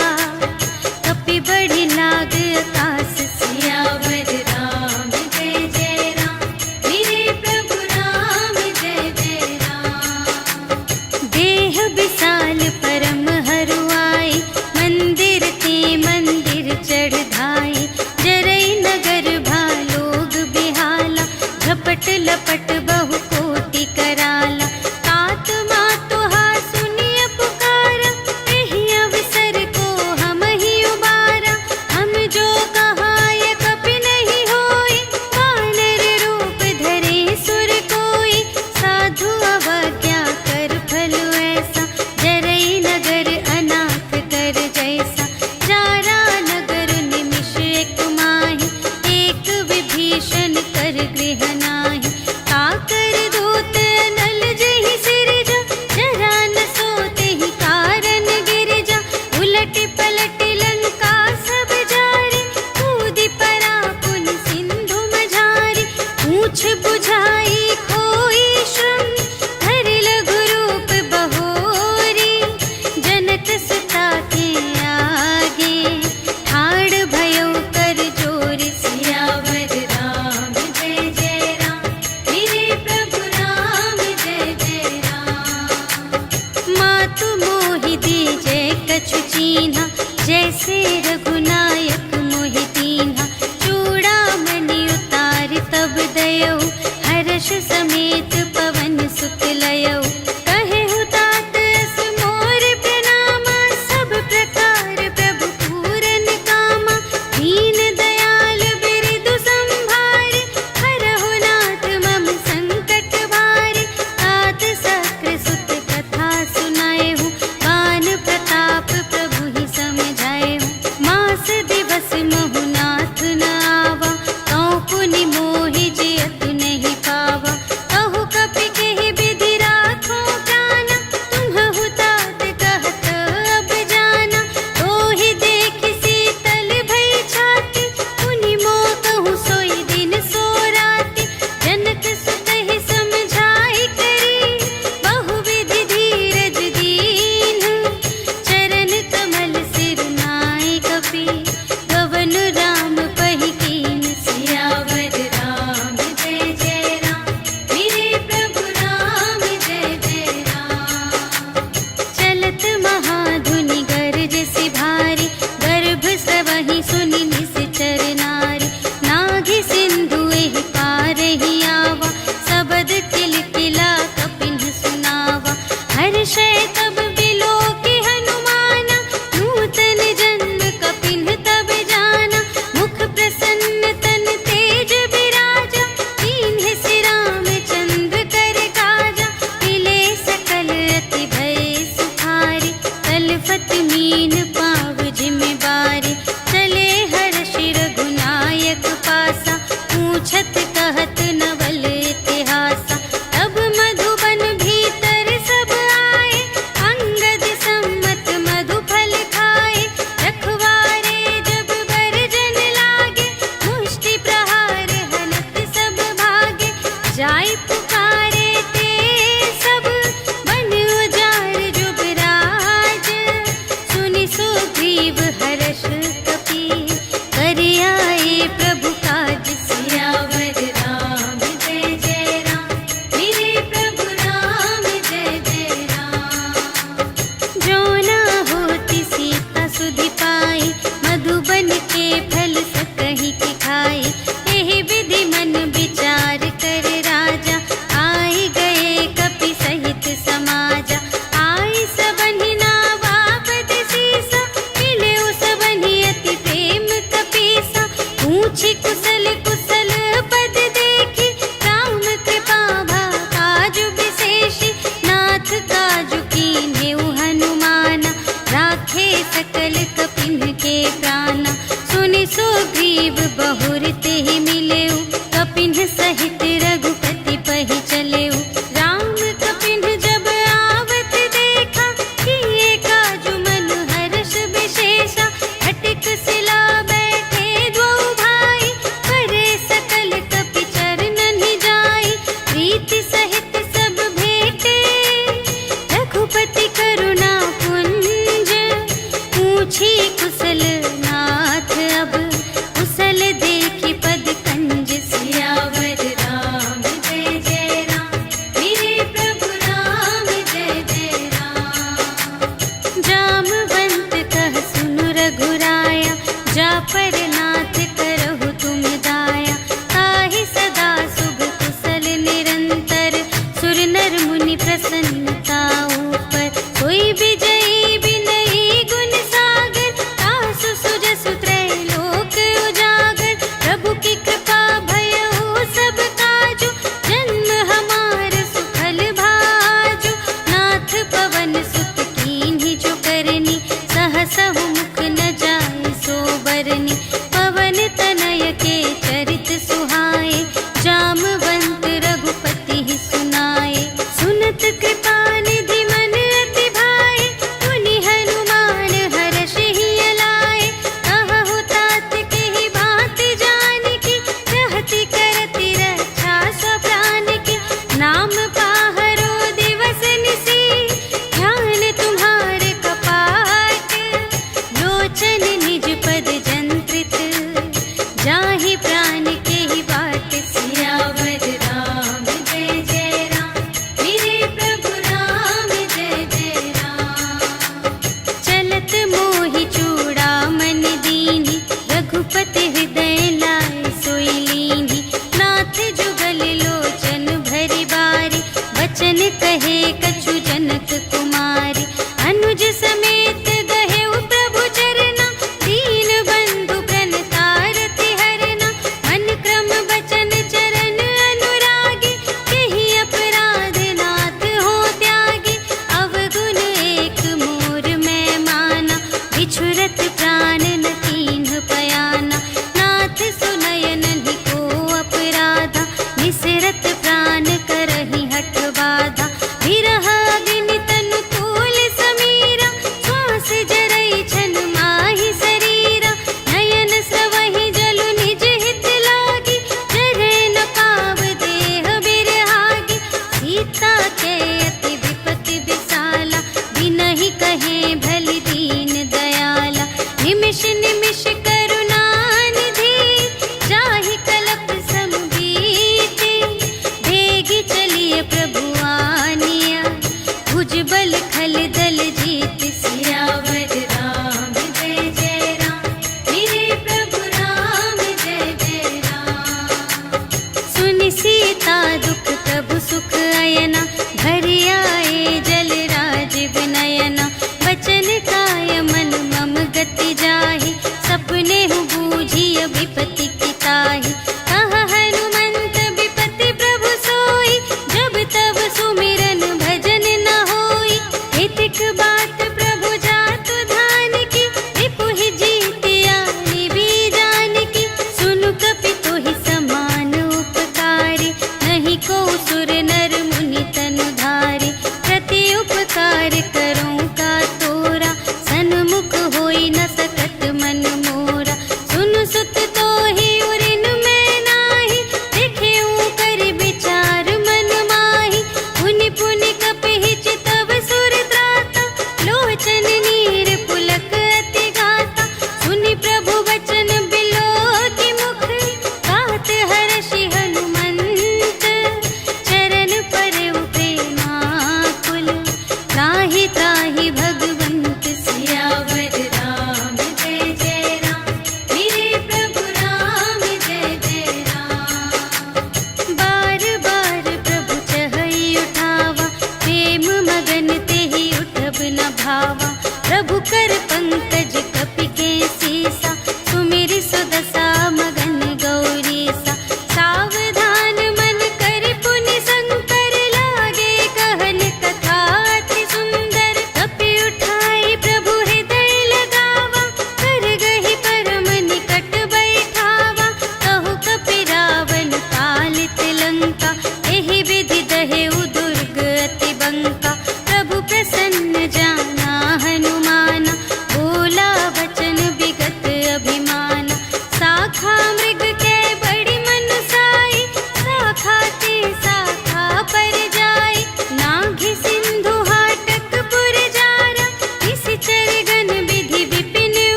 Speaker 1: कपि बढ़ि लाग आकाश। सियावर राम जय जय राम, मेरे प्रभु राम जय जय राम। देह विशाल परम हरुआई, मंदिर ते मंदिर चढ़ धाई। जरई नगर भालोग बिहाला, झपट लपट बहु कोटि कराला। तात मातु हा सुनिय पुकारा, एहि अवसर को हम ही उबारा। हम जो कहाय कपि नहीं होई, वानर रूप धरे सुर कोई। साधु अवज्ञा कर फल ऐसा, जरई नगर अनाथ कर जैसा। जारा नगर निमिष एक माहि, एक विभीषण कर गृह नाही। काकर दूत नल जहि सिरजा, जरा न सोतेहि कारण गिरजा। उलटि पलटि लंका सब जारी, कूदि परा पुनि सिंधु मझारी। पूछ बुझाई खोई श्रम, धरि लघु रूप बहोरी। जनक सुता के आगे, ठाड़ भयउ कर जोरी। सियावर राम जय जय राम, मेरे प्रभु राम जय जय राम। मातु मोहि दीजे कछु चीन्हा, जैसे रघुनायक मोहि दीन्हा। चूड़ामणि उतारि तब दयौ, हर्ष समेत पवन सुत लयौ। कहेहु तात अस मोर प्रणामा, सब प्रकार प्रभु पूरन कामा। दीन दयाल बिरदु संभारि, हरहु नाथ मम संकट भारी। तात सक्र सुत कथा सुनाएहु, बान प्रताप प्रभु ही समझाएहु। मास दिवस महु नाथ न आवा, तौ पुनि मोहि जियतु नहीं पावा। कहु कपि केहि विधि राखो प्राणा, तुम्हहु तात कहत अब जाना। तोहि देखि शीतल भई छाती, पुनि मोह कहूँ सोई दिन सो राति। जनक सुतहि समझाई करी, बहुविधि धीरज दीन्ह। चरण कमल सिर नाइ कपि, गवन राम पहि कीन। सियावर राम जय जय राम, मेरे प्रभु राम जय जय राम। चलत महाधुनि गरजसि भारी, गर्भ स्रवहि सुनि निश्चर नारी। नाघि सिंधु एहि पारहि आवा, सबद किलकिला कपिन्ह सुनावा। हर्षै तब बिलोकि हनुमाना, नूतन जन्म कपिन्ह तब जाना। मुख प्रसन्न तन तेज बिराजा, कीन्हे सि रामचंद्र कर काजा। मिले सकल अति भय सुखारी, तलफत मीन पाव जिमि बारी। चले हर्षि रघुनायक पासा, पूछत कहत नवल इतिहासा। तब मधुबन भीतर सब आए, अंगद सम्मत मधु फल खाए। रखवारे जब बरजन लागे, मुष्टि प्रहार हनत सब भागे। जाय पुकारे ते सब, बन उजाड़ जुबराज। सुनि सुग्रीव हर्ष कपि, कर आए प्रभु काज। बुझाई। यही विधि मन विचार कर राजा, आई गए कपि सहित समाजा। आई सबनि नावा पद सीसा, मिले सबनि अति प्रेम कपीसा। पूछी कुशल कुशल पद देखी, राम कृपा भा काजु विशेषी। नाथ काजु कीन्हेउ हनुमाना, राखे सकल कपिन के प्राणा। सुनि सुग्रीव बहुर तेहि मिलेउ, कपिन सहित रघुपति पहि चलेउ। राम कपिन जब आवत देखा, किए काजु मन हर्ष विशेषा। हटिक सिला बैठे द्वौ भाई, करे सकल कपि चरणनि जाई। प्रीति सहित सब भेटे, रघुपति करुणा पुंज। पूछी कुशल नाथ अब, कुशल देखी पद कंज। सियावर राम जय जय राम, मेरे प्रभु राम जय जय राम। जामवंत कह सुनु रघुराया, जा पर नाथ करहु तुम दाया। ताहि सदा शुभ कुशल निरंतर, सुर नर मुनि प्रसन्नता ऊपर। सोई विजयी विनयी गुण सागर, तासु सुजसु त्रैलोक उजागर। प्रभु की कृपा भयउ सब काजु, जन्म हमार सुफल भाजु। नाथ पवन सुत कीन्हि जो करनी, सहसहु मुख न जाय सो बरनी। पवन तनय के चरित सुहाए, जामवंत रघुपति ही सुनाए। सुनत कृपा निधि मन अति भाए, मुनि हनुमान हर्षि अलाए। कहहु तात केहि बात जानकी, रहति करति रक्षा सब प्राण की। नाम पाहरो दिवस निसी, ध्यान तुम्हारे कपाट। लोचन निज पद जंत्रित, जाहि प्राण केहि बाट। सियावर राम जय जय राम, मेरे प्रभु राम जय जय राम। चलत मोहि चूड़ामणि दीन्हि, रघुपति हृदय लाय सोई लीन्हि। नाथ जुगल लोचन भरि बारी, वचन कहे कछु जनक कुमारी। अनुज समेत गहेउ प्रभु चरना, दीन बंधु प्रणतारति हरना। मन क्रम बचन चरण अनुरागी, केहि अपराध नाथ हो त्यागी। अवगुण एक मोर मैं माना, बिछुरत प्राण न कीन्ह पयाना। नाथ सुनय नहि को अपराधा, निसरत प्राण करहि हठ बाधा। विरह अग्नि तनु तूल समीरा, श्वास जरई छन माहि शरीरा। नयन स्रवहि जलु निज हित लागी, जरै न पाव देह बिरहागी। सीता के अति विपति विसाला, बिनहि कहे भलि दीन दयाला। निमिष निमिष करुणा निधि, जाहि कलप सम बीति। भेगी चलिए प्रभु आनिया, भुजबल खल दल जीत। सियावर राम जय जय राम, मेरे प्रभु राम जय जय राम। सुनि सीता दुख प्रभु सुख अयना, भरि आए जल राज विनयना। वचन काय मन मम गति जाहि, सपने हु बूझिय विपति की ताहि। कह हनुमंत विपति प्रभु सोई, जब तब सुमिरन भजन न होई। हितिक बात प्रभु जातु धान की, रिपुहि जीतिया निभि जानकी। सुनु कपि तोहि समान उपकारी, नहीं को सुर नर मुनि तनु धारी। प्रति उपकार करूं का तोरा, सन्मुख होई न सकत मन मोरा। सुनु सुत तोहि उरिन में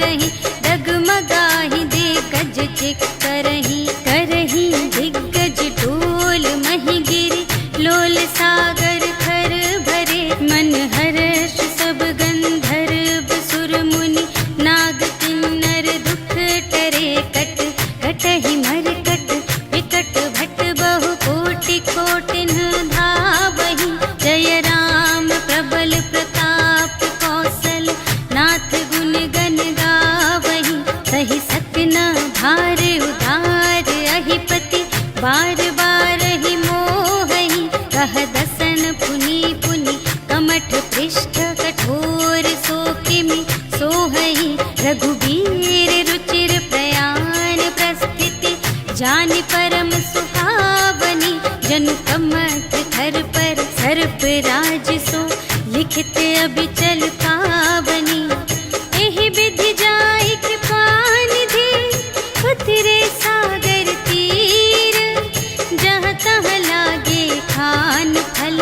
Speaker 1: करही, डगमगाही दे गज चिक करही, करही दिग्गज डोल मही गिरी, लोल सागर खर भरे, मन हर्ष सब गंधर्व सुर मुनि, नाग किन्नर दुख टरे, कट कटहि मरकट विकट भट बहु कोटि कोटिन धावहि, जय राम प्रबल प्रताप कौशल नाथ गुण गण गावहि, सहि सकना भार उधार अहिपति, बार बार ही मोहहि, कह दसन पुनि पुनि, कमठ पृष्ठ कठोर सो किमि सोहहि, रघुबीर रुचिर प्रयाण प्रस्थिति, जानि परम सुहावनी, जनु कमठ धर पर सर्प राज सो, लिखित अबिचल पावनी, एहि विधि जाई कृपा निधि, उतरे सागर तीर, जहाँ तहाँ लागे खान फल,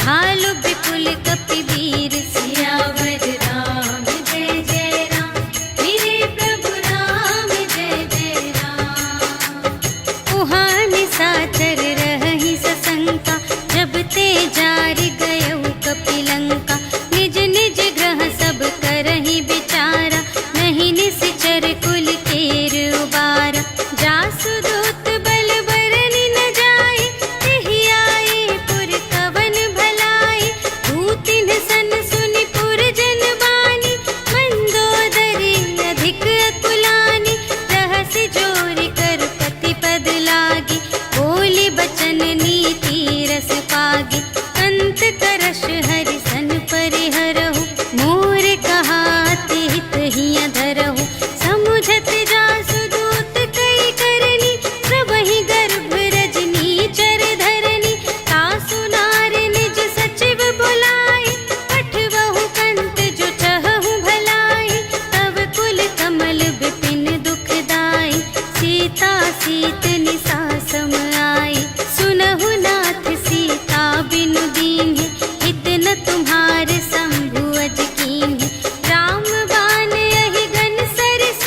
Speaker 1: भालु विपुल कपिवीर, सियावर राम जय जय राम, मेरे प्रभु राम जय जय राम। उहाँ निशाचर रहहि सशंका, जब ते जारि गयउ कपिलंका, निज निज ग्रह सब करहि विचारा, नहीं निश्चर कुल केर उबारा, जासु दूत बल बरनि न जाए, तेहि आए पुर कवन भलाई, भूतिन सन सुनि पुर जन बानी, मंदोदरी अधिक अकुलानी, रहसि जोरि कर पति पद लागी, बोली बचन नीति रस पागी, अंत करश हरि सन परिहरहु, मोर कहाति हित हिय धरहु, समुझत जासु दूत कई करनी, प्रभहि गर्भ रजनी चर धरनी, तासु नार निज सचिव बुलाए, पठवहु कंत जो चहहु भलाई, तब कुल कमल विपिन दुखदाई, सीता सीत निसा सम आई, सुनहु नाथ सीता बिनु दीन्हि, हित न तुम्हार शंभु अज कीन्हि, राम बाण अहि गन सरस,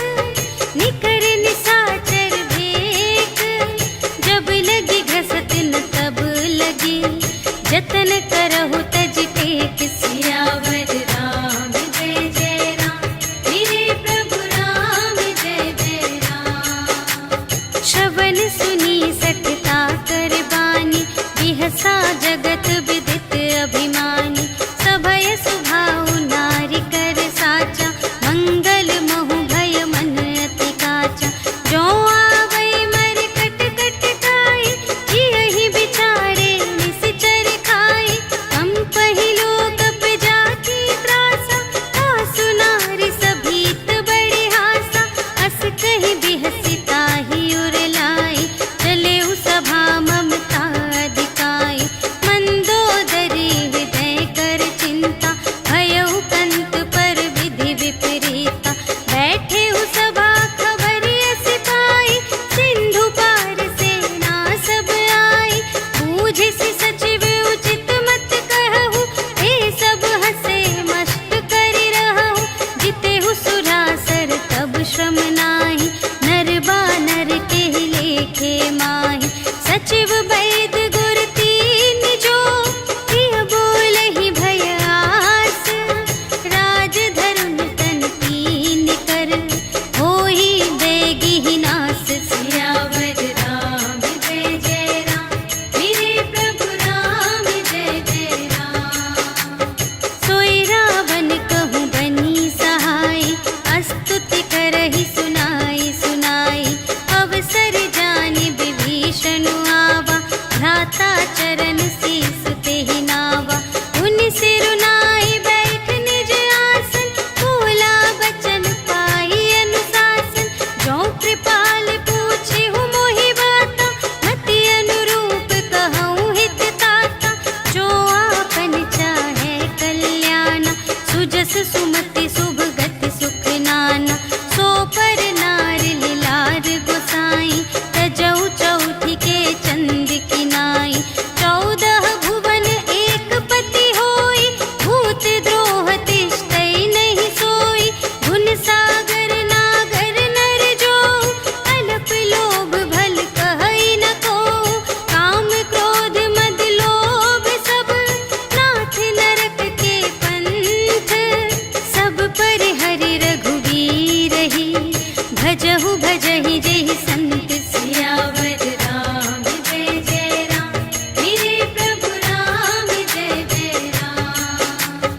Speaker 1: भजहु भजहि जेहि संत सियावर राम जय जय राम मेरे प्रभु राम जय जय राम।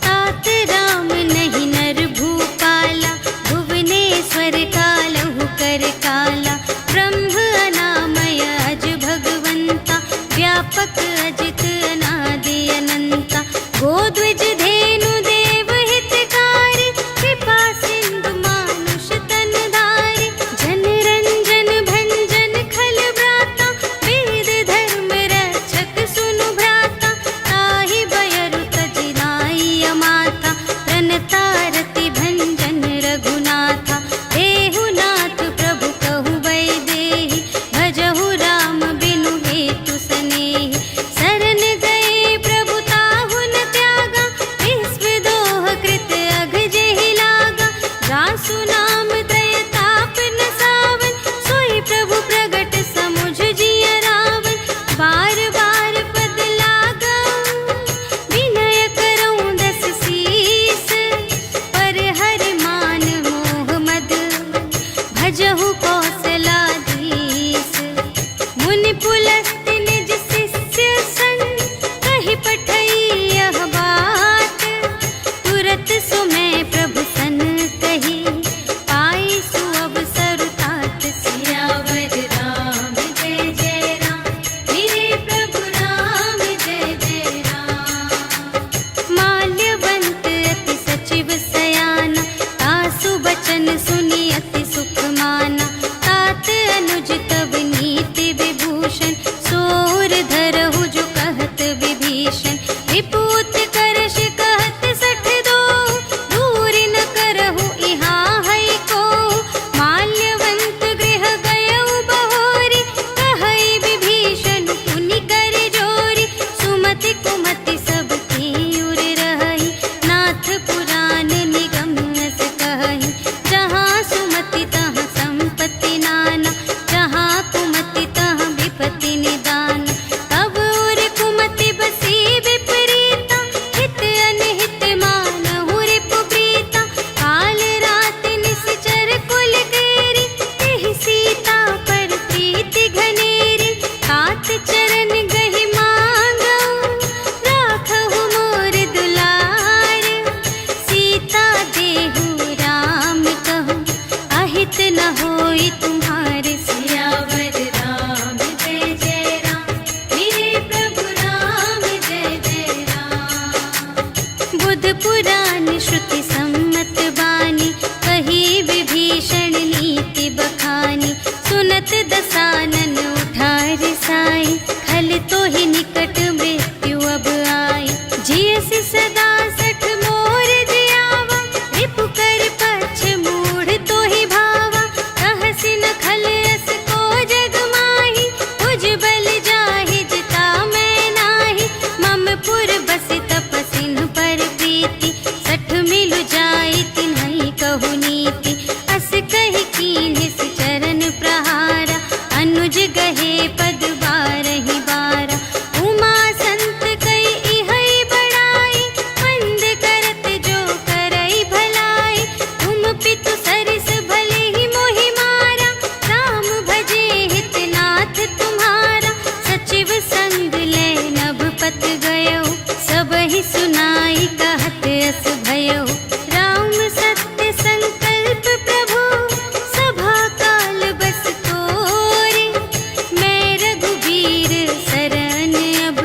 Speaker 1: तात राम नहीं नर भूपाला भुवनेश्वर कालहु कर काला ब्रह्म अनामय अज भगवंता व्यापक अजित अनादि अनंता गोद्विज धेनु देव हितकारी कृपा सिंधु मानुष तन धारी जन रंजन भंजन खल व्राता वेद धर्म रक्षक सुनु भ्राता ताहि बयरु तजिनाई अमाता प्रणतारति भंजन रघुनाथा देहु नाथ प्रभु कहु वैदेही भजहु राम बिनु हेतु सनेही शरण गए प्रभु ताहु न त्यागा विश्व दोह कृत अघ जेहि लागा जासु नाम त्रय ताप न सावन सोई प्रभु प्रगट समुझ जिय रावण बार बार पद लागा विनय करऊं दस सीस पर हरि मान मोह मद भजहु कौशलाधीश मुनि पुलस्त निज शिष्य संग कहि पठई यह बात तुरत सुमय प्रभु सन कही पाई सुअवसर तात सियावर राम जय जय राम मेरे प्रभु राम जय जय राम। माल्यवंत अति सचिव सयाना तासु बचन सुनि अति सुख माना तात अनुज तब नीति विभूषण सोर धरहु जो कहत विभीषण विपूत करश कहत सठ दो दूर न करहु इहाँ है को माल्यवंत गृह गयउ बहोरी कहई विभीषण पुनि कर जोरी सुमति कुमति सब की उर रही नाथ पुराण निगम अस कहई जहाँ सुमति तहाँ संपत्ति नाना जहाँ कुमति तहाँ विपत्ति निदान तब उर कुमति बसी विपरीता हित अनहित मानहु रिपु प्रीता काल रात निश्चर कुल केरी तेहि सीता पर प्रीति घनेरी तात चरण गहि मांगऊ राखहु मोर दुलार सीता देहु राम कहूँ अहित न होई तुम्हारे सियावर राम जय जय राम मेरे प्रभु राम जय जय राम। बुध पुराण श्रुति सम्मत बानी कही विभीषण नीति बखानी सुनत दसानन उठार साई खल तो ही निकट मृत्यु अब आई जियसि सदा सठ मोर जियावा रिपु कर पक्ष मूढ़ तो ही भावा कहसि न खल अस को जग माही तुझ बल जाहि जिता मैं नाही मम पुर बसि तपसिन पर प्रीति सठ मिलु जाई तिन्हई कहु नीति अस कहि कीन्हिस चरण प्रहारा अनुज गहे पद बारहि बारा उमा संत कई इहई बड़ाई मंद करत जो करई भलाई तुम पितु सरिस भले ही मोहि मारा राम भजे हित नाथ तुम्हारा सचिव संग ले नभ पत गयो सबहि सुनाई कहत अस भयो राम सत्य संकल्प प्रभु सभा काल बस तोरे मैं रघुबीर शरण अब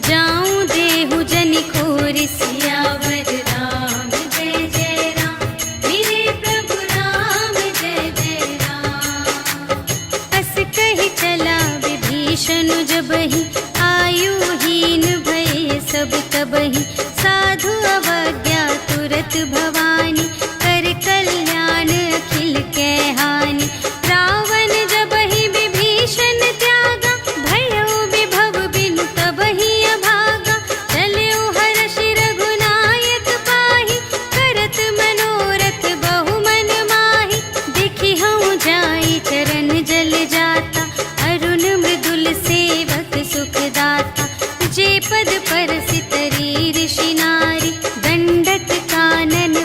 Speaker 1: जाऊं देहु जनि खोरि सियावर राम जय जय राम मेरे प्रभु राम जय जय राम। अस कहि चला विभीषण जबहि आयुहीन भये सब तबहि साधु अवज्ञा तुरत भवानी कर कल्याण अखिल कै हानि रावण जबहि विभीषण त्यागा भयो विभव बिनु तबहि अभागा चलयो हर्षि रघुनायक पाहि करत मनोरथ बहु मन माहि देखि हऊँ जाई चरण जल जाता अरुण मृदुल सेवक सुखदाता जे पद पर सितरी ऋषि नारी दंडक कानन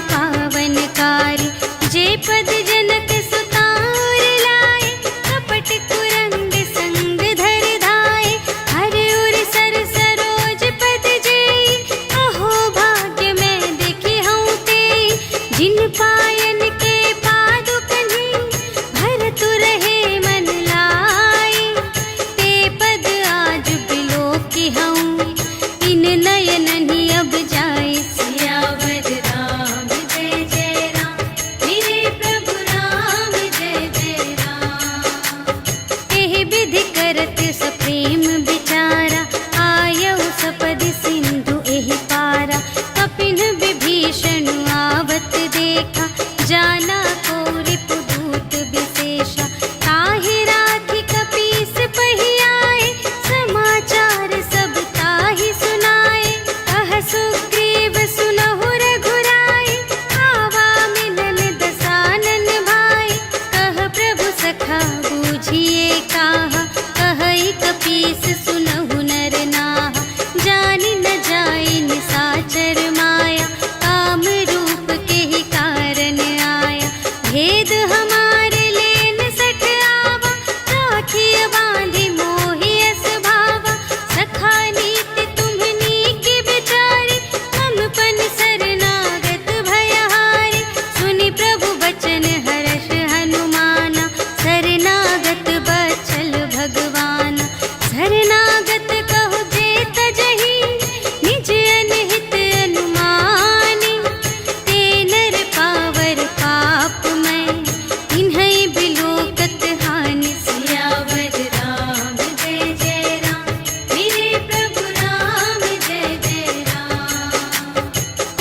Speaker 1: कथा बूझिए काहा, कहई कपीस सुनहु नर नाहा। जानि न जाई निसाचर माया, काम रूप के ही कारण आया। भेद हमारे लेन सठ आवा, राखिय बांधि मोहि अस भावा। सखा नीति तुम्हनी के बिचारी, ममपन शरणागत भयहारी। सुनि प्रभु बचन हर्ष हनुमाना, शरणागत बचल भगवान। शरणागत कहु जे तजहि, निज अनहित अनुमानी। ते नर पावर पाप मैं, तिन्है बिलोकत हानि। सियावर राम जय जय राम, मेरे प्रभु राम जय जय राम।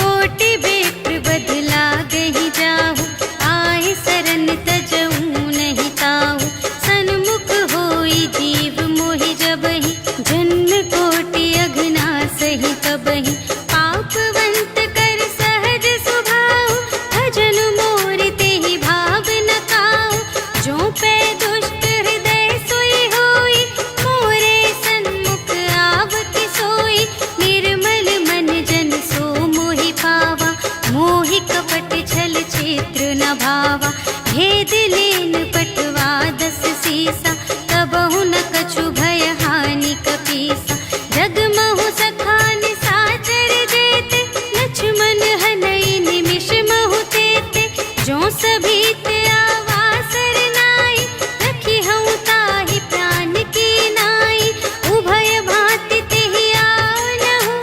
Speaker 1: कोटि बेप्र बदला गहि जाहु, आए सरन तजऊ नहीं ताहु। सन्मुख होई जीव मोहि जबहि, जन्म कोटि अघना सही तबहि। पापवंत कर सहज सुभाहु, भजन मोर तेहि भाव न काहु। जो पै दुष्ट हृदय सोई होई, मोरे सन्मुख आवति सोई। निर्मल मन जन सो मोहि पावा, मोहि कपट छल क्षेत्र न भावा। भेद लेन पटवा दस सीसा, तबहु न कछु भय हानि कपीसा। जगमहु सखा निसाचर जेते, लक्ष्मण हनई निमिष महु तेते। जो सभीत आवा सरनाई, रखी हऊँ ताहि प्राण की नाई। उभय भांति तेहि आनहु,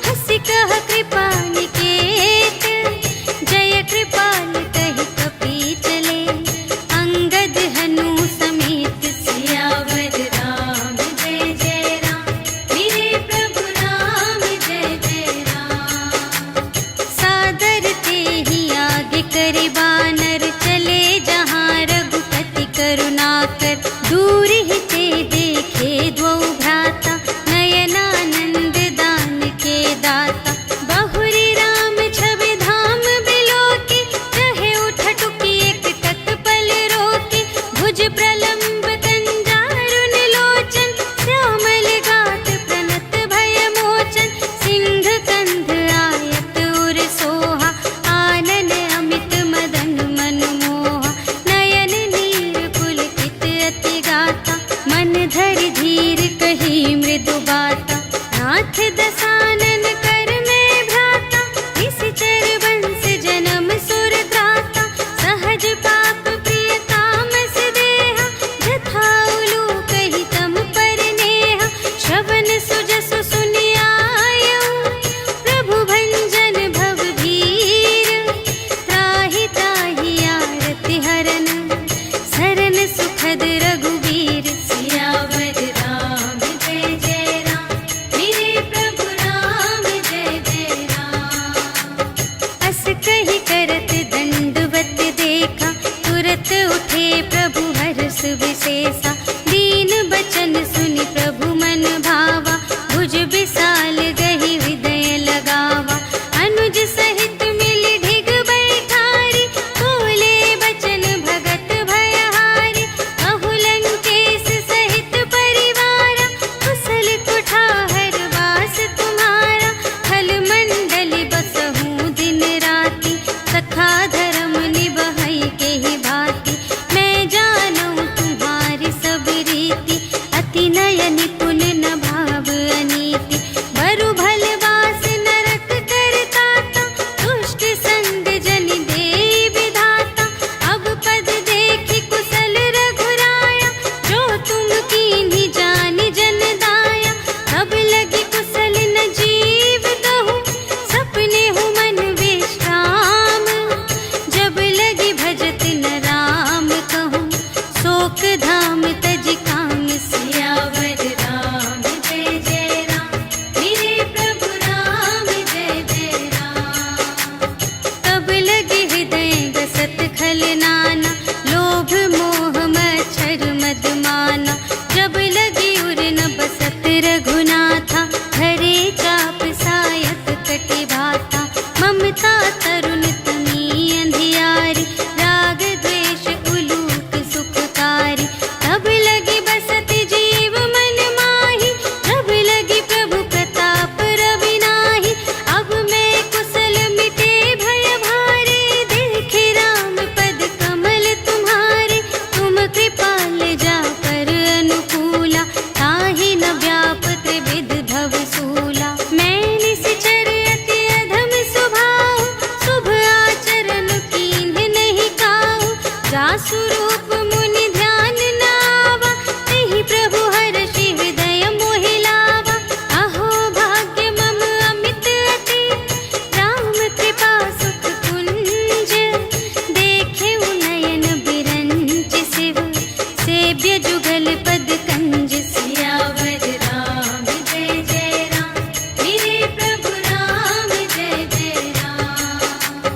Speaker 1: हँसि कह कृपा निकेत। जय कृपाल कहि कपी चले, अंगद हनु समेत। सियावर राम जय जय राम, मेरे प्रभु राम जय जय राम। सादर तेहि आगे करे बानर, चले जहाँ रघुपति करुणाकर। दूर ही ते देखे द्वौ भ्राता, नयनानंद दान के दाता। बहुरी राम छवि धाम बिलोके, रहे उठ टुकी एक टक पल रोके। भुज प्रलंब कंजारुन लोचन, श्यामल गात प्रणत भय मोचन। सिंह कंध आयत उर सोहा, आनन अमित मदन मनमोहा। नयन नीर पुलकित अति गाता, मन धरि धीर कही मृदु बाता। नाथ दसानन कर में भ्राता, निश्चर वंश जन्म सुर त्राता। सहज पाप प्रिय तामस देहा, जथा उलूक ही तम पर नेहा। श्रवण सुजसु सुनि आयऊ, प्रभु भंजन भव भीर। त्राहि ताहि आरति हरन, सरन सुखद रघुवीर। सियावर राम जय जय राम, मेरे प्रभु राम जय जय राम। अस कहि करत दंडवत देखा, तुरत उठे प्रभु हर्ष विशेषा। दीन बचन सुनि प्रभु मन भावा, भुज विशाल गहि हृदय लगावा। अनुज सहित मिलि ढिग बैठारी, बोले बचन भगत भयहारी। कहु जासु रूप मुनि ध्यान न आवा, तेहि प्रभु हर्षि हृदय मोहि लावा। अहो भाग्य मम अमित अति, राम कृपा सुख कुंज। देखेउ नयन बिरंच शिव, सेव्य जुगल पद कंज। सियावर राम जय जय राम, मेरे प्रभु राम जय जय राम।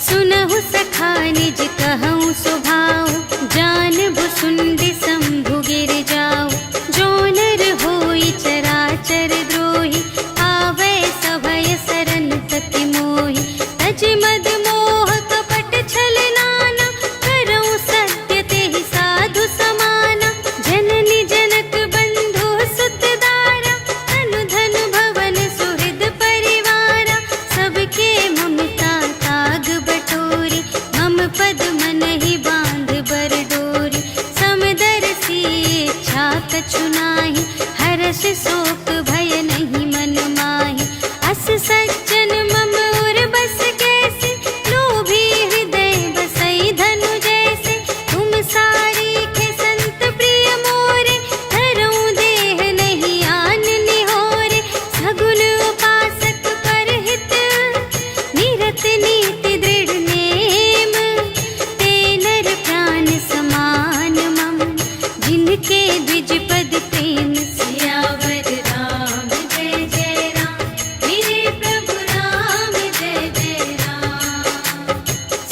Speaker 1: सुनहु सखा निज कहऊँ सुभाऊ, जानबु सुंदि शंभु गिर जाऊ। जो नर होई चराचर द्रोही, आवै सभय सरन तति मोहि। तज मद मोह कपट छल नाना, करऊँ सत्य तेहि साधु समाना। जननी जनक बंधु सुत दारा, तनु धन भवन सुहृद परिवारा। सबके ममता ताग बटोरी, मम पद मन ही बांध बर डोरी। समदर्शी इच्छा कछु नाहि, हर्ष शोक भय नहीं मन माहि। अस सज्जन मम उर बस कैसे, लोभी हृदय बसई धनु जैसे। तुम सारीखे संत प्रिय मोरे, धरऊँ देह नहीं आन निहोरे। सगुन उपासक परहित, निरत नीति दृढ़ नेम। ते नर प्राण समान मम, जिनके द्विज पद प्रेम। सियावर राम जय जय राम, मेरे प्रभु राम जय जय राम।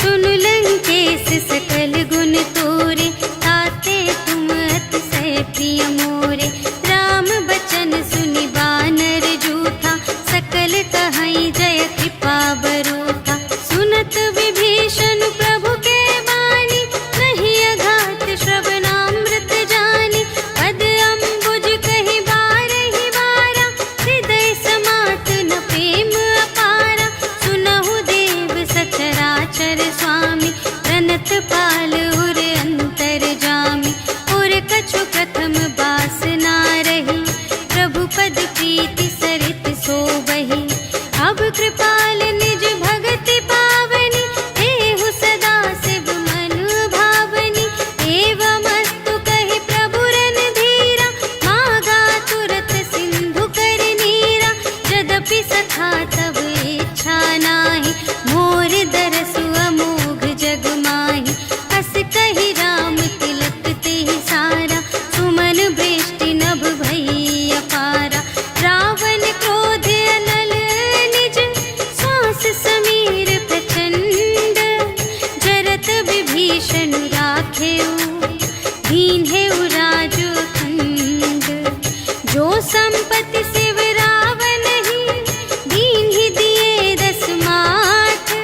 Speaker 1: सुन लंकेश सकल गुण तोरे, ताते तुम अतिशय प्रिय मोरे। राम बचन सुनि बानर जूठा, सकल कहई जय कृपा बरूठा। सुनत विभीषण प्रभु के बानी, नहीं अघात श्रवणामृत जानी। पद अम्बुज कहि बारहि बारा, हृदय समात न प्रेम अपारा। सुनहु देव सचराचर स्वामी, प्रणत पाल उर अंतर जामी। उर कछु प्रथम बासना रही, प्रभु पद प्रीति सरित सोबहि। अब कृपाल निज भगति पावनी, देहु सदा शिव मन भावनी। एवमस्तु कहि प्रभु रणधीरा, मागा तुरत सिंधु कर नीरा। यद्यपि सखा तब इच्छा नाही, मोर दरसु अमोघ जग माहि। हस कहि राम तिलक तेहि सारा, सुमन वृष्टि नभ भई अपारा। रावण क्रोध अनल निज, श्वास समीर प्रचंड। जरत विभीषण राखेउ, दीन्हेउ राजु अखंड। जो संपत्ति शिव रावण ही, दीन्हि दिए दस माठ।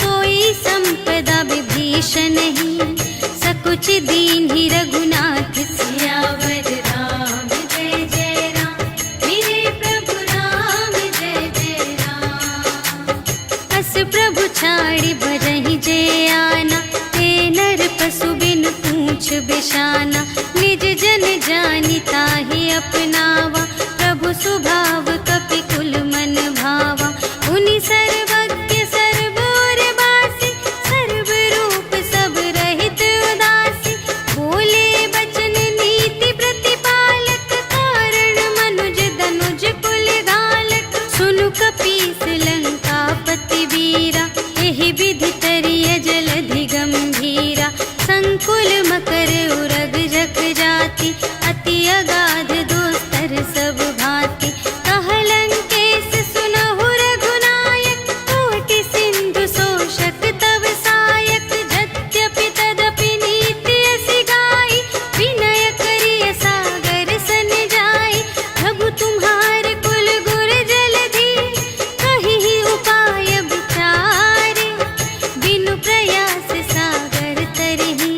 Speaker 1: सोई संपदा विभीषण ही, सकुच दीन्हि रघुनाथ। सियावर राम जय जय राम, मेरे प्रभु राम जय जय राम। अस प्रभु छाड़ि भजहि जे आना, ते नर पशु बिन पूछ बिशाना। निज जन जानि ताहि अपनावा, प्रभु स्वभाव कपि कुल मन भावा। उनि सर्वज्ञ सर्व और बासी, सर्व रूप सब रहित उदासी। बोले बचन नीति प्रतिपालक, कारण मनुज धनुज कुल घालक। सुनु कपीस लंकापति वीरा, एहि विधि तरिय जलधि गंभीरा। संकुल मकर उरग जख जाति, अति अगाध दोस्तर सब भांति। कह लंकेश सुनहु रघुनायक, कोटि सिंधु शोषक तव सायक। यद्यपि तदपि नीति असि गाई, विनय करिय सागर सन जाई। प्रभु तुम्हार कुल गुर जलधि, कहिहि उपाय विचारे। बिनु प्रयास सागर तरहि,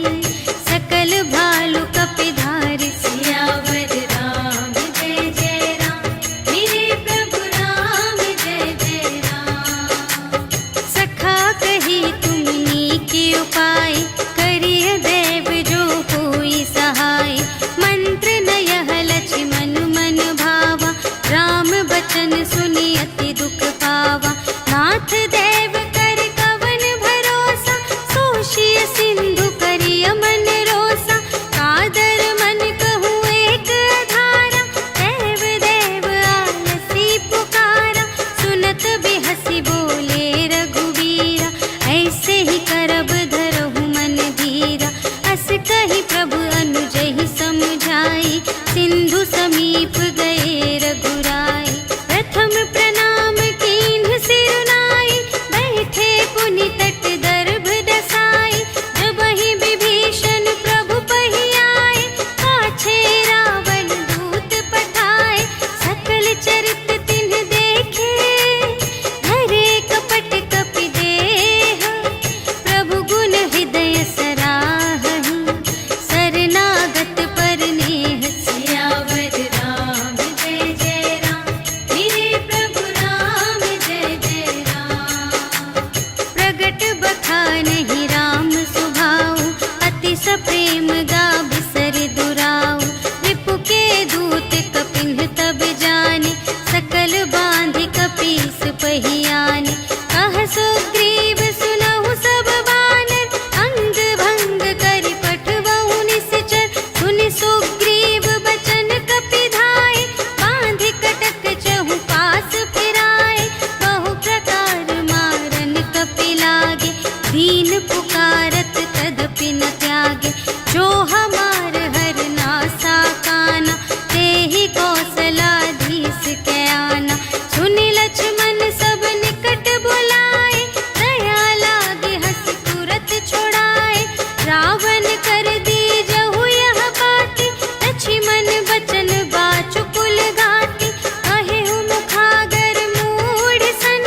Speaker 1: त्यागे। जो हमार हर नासा काना, ते ही कौशलाधीश के आना। सुनि लक्ष्मण सब निकट बुलाए, दया लागे हंस तुरत छोड़ाए। रावण कर दी जहु यह बाती, लक्ष्मण बचन बाचुकुल घाती। कहे मुखागर मूढ़ सन,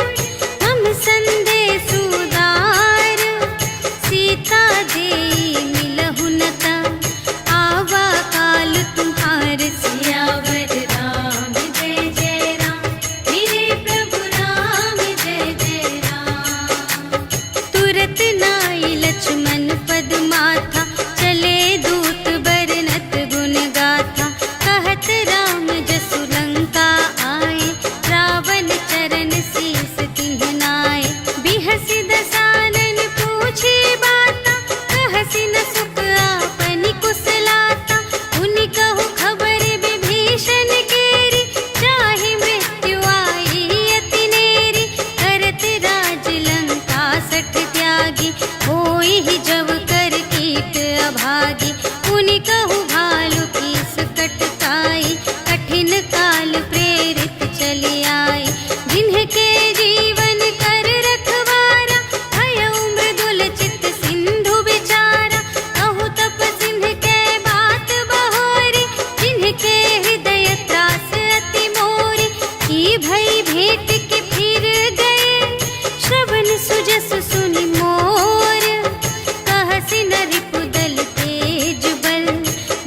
Speaker 1: हम संदेश उदार। सीता देई मिलहु न तब, आवा काल तुम्हार। सियावर राम जय जय राम, मेरे प्रभु राम जय जय राम। तुरत नाई लक्ष्मण पद माथा, चले दूत बरनत गुण गाथा। कहत राम जसु लंका आए, रावण चरण शीस तिन्ह नाए। बिहसि दसानन पूछे बाता, कहसि न सुख आपनि कुशलाता। उनि कहु खबर विभीषण केरी, जाहि मृत्यु आई अति नेरी। करत राज लंका सठ त्यागी, होई ही जब कर कीट अभागी। उनि कहु भालु कीस कटकाई, कठिन काल प्रेरित चली आई। जिन्हके जीवन कर रखवारा, भयउ मृदुल चित सिंधु विचारा। कहु तप सिंह के बात बहोरी, जिन्हके हृदय त्रास अति मोरी। की भई भेंट के फिर गए, श्रवण सुजस सुनि मोर। कहसि न रिपुदल तेज बल,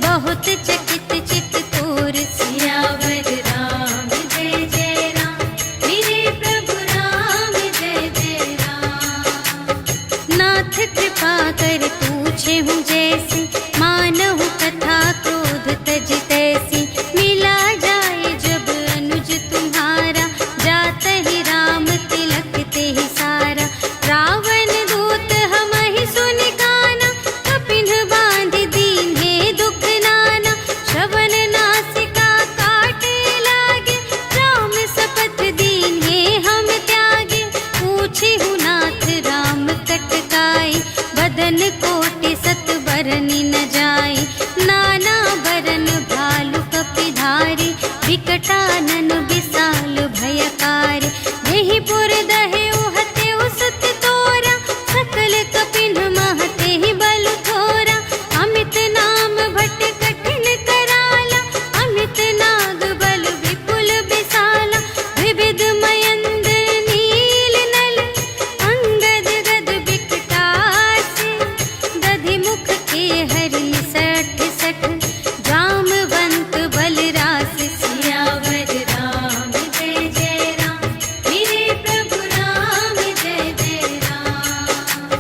Speaker 1: बहुत चकित चित तोर। सियावर राम जय जय राम, मेरे प्रभु राम जय जय राम। नाथ कृपा कर पूछे हूँ जैसी, मानहु कथा क्रोध तज तैसी। मिला जाए जब अनुज तुम्हारा, जात ही राम तिलक ते ही सारा। रावण दूत हमहि सुनि काना, कपिन बांध दीन्हे दुख नाना। श्रवण नासिका काटे लागे, राम शपथ दीन्हे हम त्यागे। पूछिहु नाथ राम कटकाई, बदन कोटि सत बरनि न जाई। नाना बरन भालु कपिधारी, विकटानन विशाल भयकारी। देहि पुर दहेउ हतेउ सुत तोरा, सकल कपिन महते ही बल थोरा। अमित नाम भट कठिन कराला, अमित नाग बल विपुल विशाला। विविध मयंद्र नील नल, अंगद गद विकटासी। दधि मुख के हरि सठ सठ, जामवंत बलरास। सियावर राम जय जय राम, मेरे प्रभु राम जय जय राम।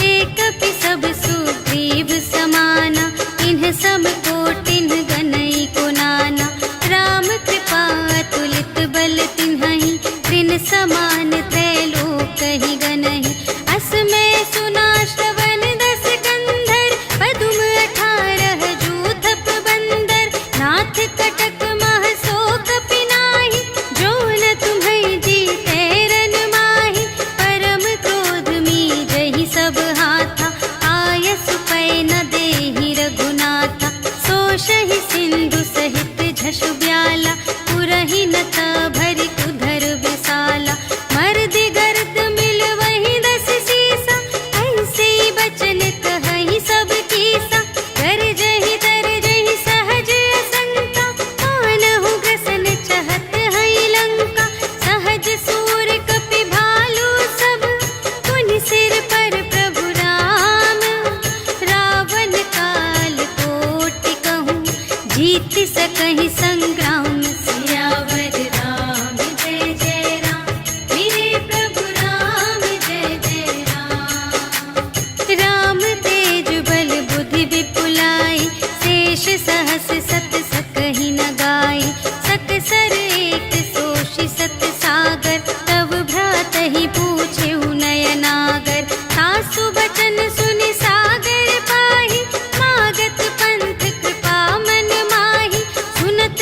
Speaker 1: एक कपि सब सुग्रीव समाना, इन्ह सम कोटिन्ह गनई को नाना। राम कृपा अतुलित बल तिन्हहि, त्रिन समान त्रैलोक ही गनहि। अस में सुना श्रवण दस कंधर, पदुम 18 जूथप बंदर। नाथ कटक मह शोक पिनाहि, जो न तुम्है जीते रन माहि। परम क्रोध मीजहि सब हाथा, आयसु पै न देहि रघुनाथा। सोषहि सिंधु सहित झसु ब्याला, पुरहि न भरि कुधर विशाला। मर्दि गर्द मिल वही 10 सीसा, ऐसे बचन कहहि सब कीसा। गरजहि तरजहि सहज असंका, मानहु ग्रसन चहत हई लंका। सहज सूर कपि भालु सब, पुनि सिर पर प्रभु राम। रावण काल कोटि कहूँ, जीत सकहि संग्राम। सियावर राम जय जय राम, मेरे प्रभु राम जय जय राम। राम तेज बल बुद्धि विपुलाई, शेष सहस सत सकहि न गाई। सकसर एक सोषि सत सागर, तब भ्रातहि पूछेहु नयनागर। सासु बचन सुनि सागर पाहि, मागत पंथ कृपा मन माहि। सुनत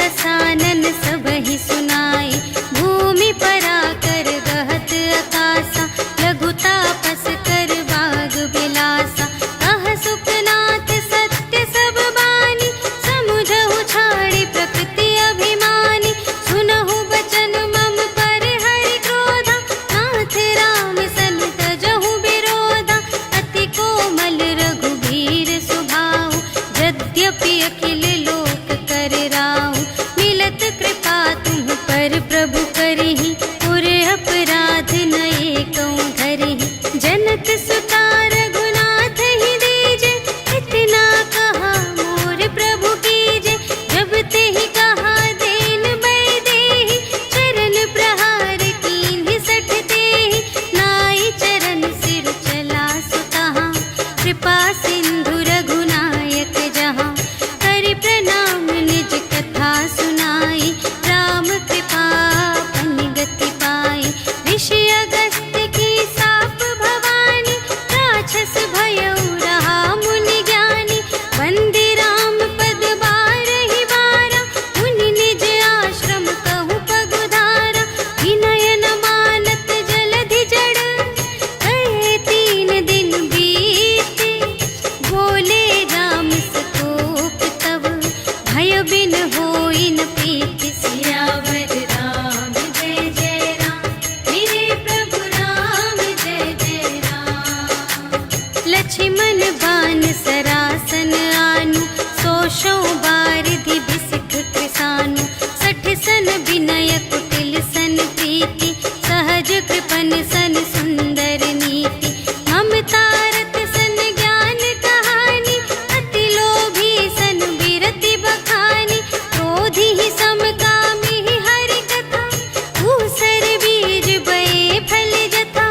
Speaker 1: दसानन सबहि सुनाए। भूमि परा कर गहत आकासा, लघु तापस कर बाग बिलासा। कह सुखनाथ सत्य सब बानी, समुझहु छाड़ी प्रकृति अभिमानी। सुनहु बचन मम पर हरि क्रोधा, नाथ राम सन तजहु विरोधा। अति कोमल रघुबीर सुभाऊ, यद्यपि अखिल लोक कर राऊ। मिलत कृपा तुम पर प्रभु करहि, पुर अपराध नये कहूँ धरहि। जनक सुता रघुनाथ ही दीजे, इतना कहा मोर प्रभु कीजे। जब तेहि कहा देन बै देहि, चरण प्रहार कीन्हि सठ तेहि। नाई चरण सिर चला सुतहाँ, कृपा सिंधु रघुनायक जहाँ। करि प्रणाम निज कथा सुनाई, राम कृपा अपन गति पाई। ऋषि अगस्त्य की साप भवानी, राक्षस भयउ रहा मुनि ज्ञानी। वंदे राम पद बारहि बारा, मुनि निज आश्रम कहु पगुधारा। विनय न मानत जलधि जड़, कहे 3 दिन बीते। बोले राम सकोप तब, भय बिन होई न प्रीति। सियावर राम जय जय राम, मेरे प्रभु राम जय जय राम। लक्ष्मण बान सरासन आनु, सोशों बारिधि बिसिख कृसानु। 60 सन विनय कुटिल सन प्रीति, सहज कृपन सन सुंदर नीति। ममता रत सन ज्ञान कहानी, अति लोभी सन बिरति बखानी। क्रोधी ही समकामी ही हरि कथा, ऊसर बीज बये फल जथा।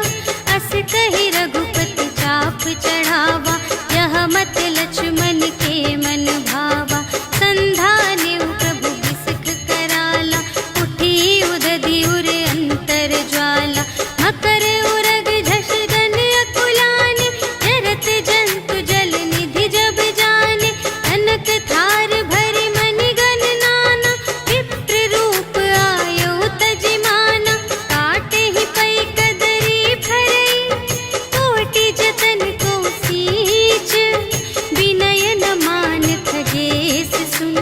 Speaker 1: अस कहि रघुपति चाप चढ़ावा, यह मत लक्ष्मण के मन भावा। संधाने प्रभु बिसिख कराला, उठी उदधि उर अंतर ज्वाला। मकर उरग झष गन अकुलाने, जरत जंतु जल निधि जब जाने। कनक थार भरि मनि गण नाना, विप्र रूप आयो तजिमाना। काटे ही पै कदरी फरई, कोटि जतन को सींच। विनय न मान खगेस सुन,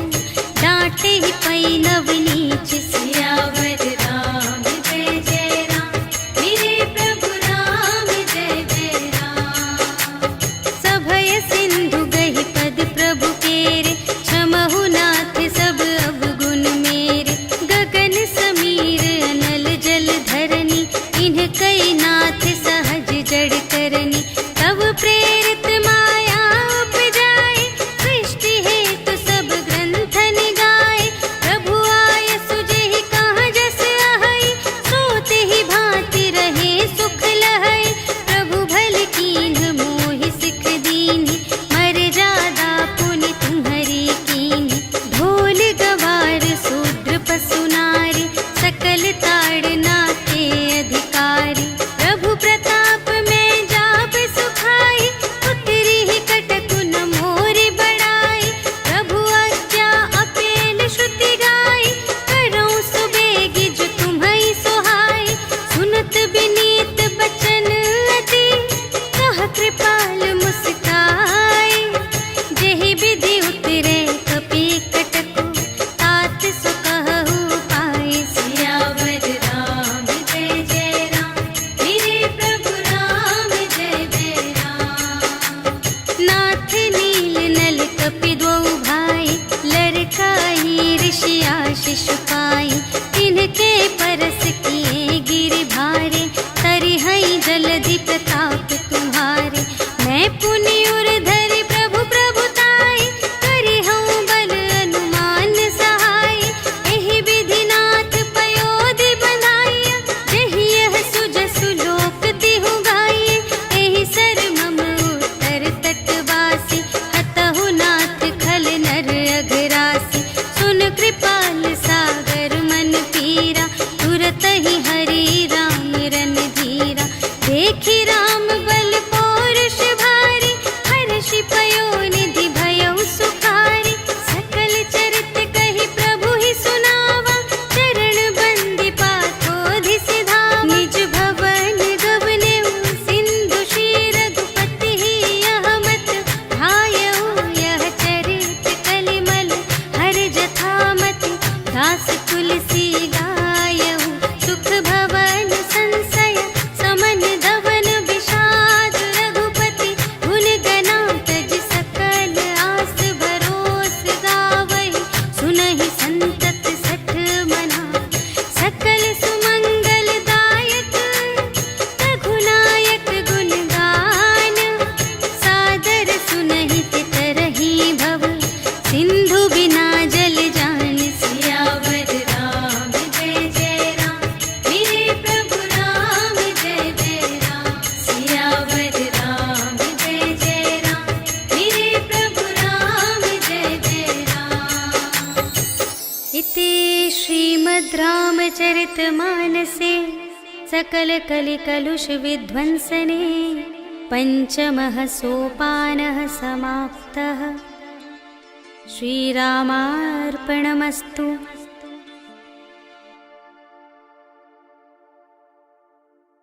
Speaker 1: डांटे ही पै नवनीच। सियावर राम जय जय राम, मेरे प्रभु राम जय जय राम। सभय सिंधु गहि पद प्रभु केरे, क्षमहु नाथ सब अवगुण मेरे। गगन समीर अनल जल धरनी, इन्ह कई नाथ सहज जड़ करनी। तब प्रेरित माया उपजाए, सृष्टि हेतु सब ग्रंथ निगाए। प्रभु आय सुजेहि कहाँ जस अहै, सोते ही भांति रहे सुख लहै। प्रभु भल कीन्ह मोहि सिख दीन्हि, मर्यादा पुनि तुम्हरी कीन्हि। ढोल गवार शूद्र पशु नारी, सकल ताड़ना के अधिकारी। प्रभु प्रताप में जाप सुखाई, उतरी ही कटकु न मोरि बड़ाई। प्रभु आज्ञा अपेल श्रुति गाई, करऊँ सुबेगी जो तुम्है सोहाई। सुनत विनीत बचन अति, कह कृपाल मुस्काई। जेहि विधि उतरे कपि कटकु, तात सो कहु पाई। सियावर राम जय जय राम, मेरे प्रभु राम जय जय राम। नाथ नील नल कपि द्वौ भाई, लरकाई ऋषि आशीष पाई। तिनके परस किए गिरि भारे, तरिहै जलधि प्रताप तुम्हारे। मैं पुनि उर धरि प्रभु प्रभुताई, करिहउँ बल अनुमान सहाय। एहि विधि नाथ पयोधि बंधाइया, जेहि यह सुजसु लोक तिहु गाइए। एहि सर मम उत्तर तटवासी, हतहु नाथ खल नर अघरासी। सुन कृपाल सागर मन पीरा, तुरत ही हरि राम रन धीरा। देखि राम बल पौरुष भारी, हर्षि पयो निधि भयउ सुखारी। सकल चरित कहि प्रभु ही श्रीमद् रामचरितमानसे सकलकलिकलुषविध्वंसने पञ्चमः सोपानः समाप्तः। श्रीरामार्पणमस्तु।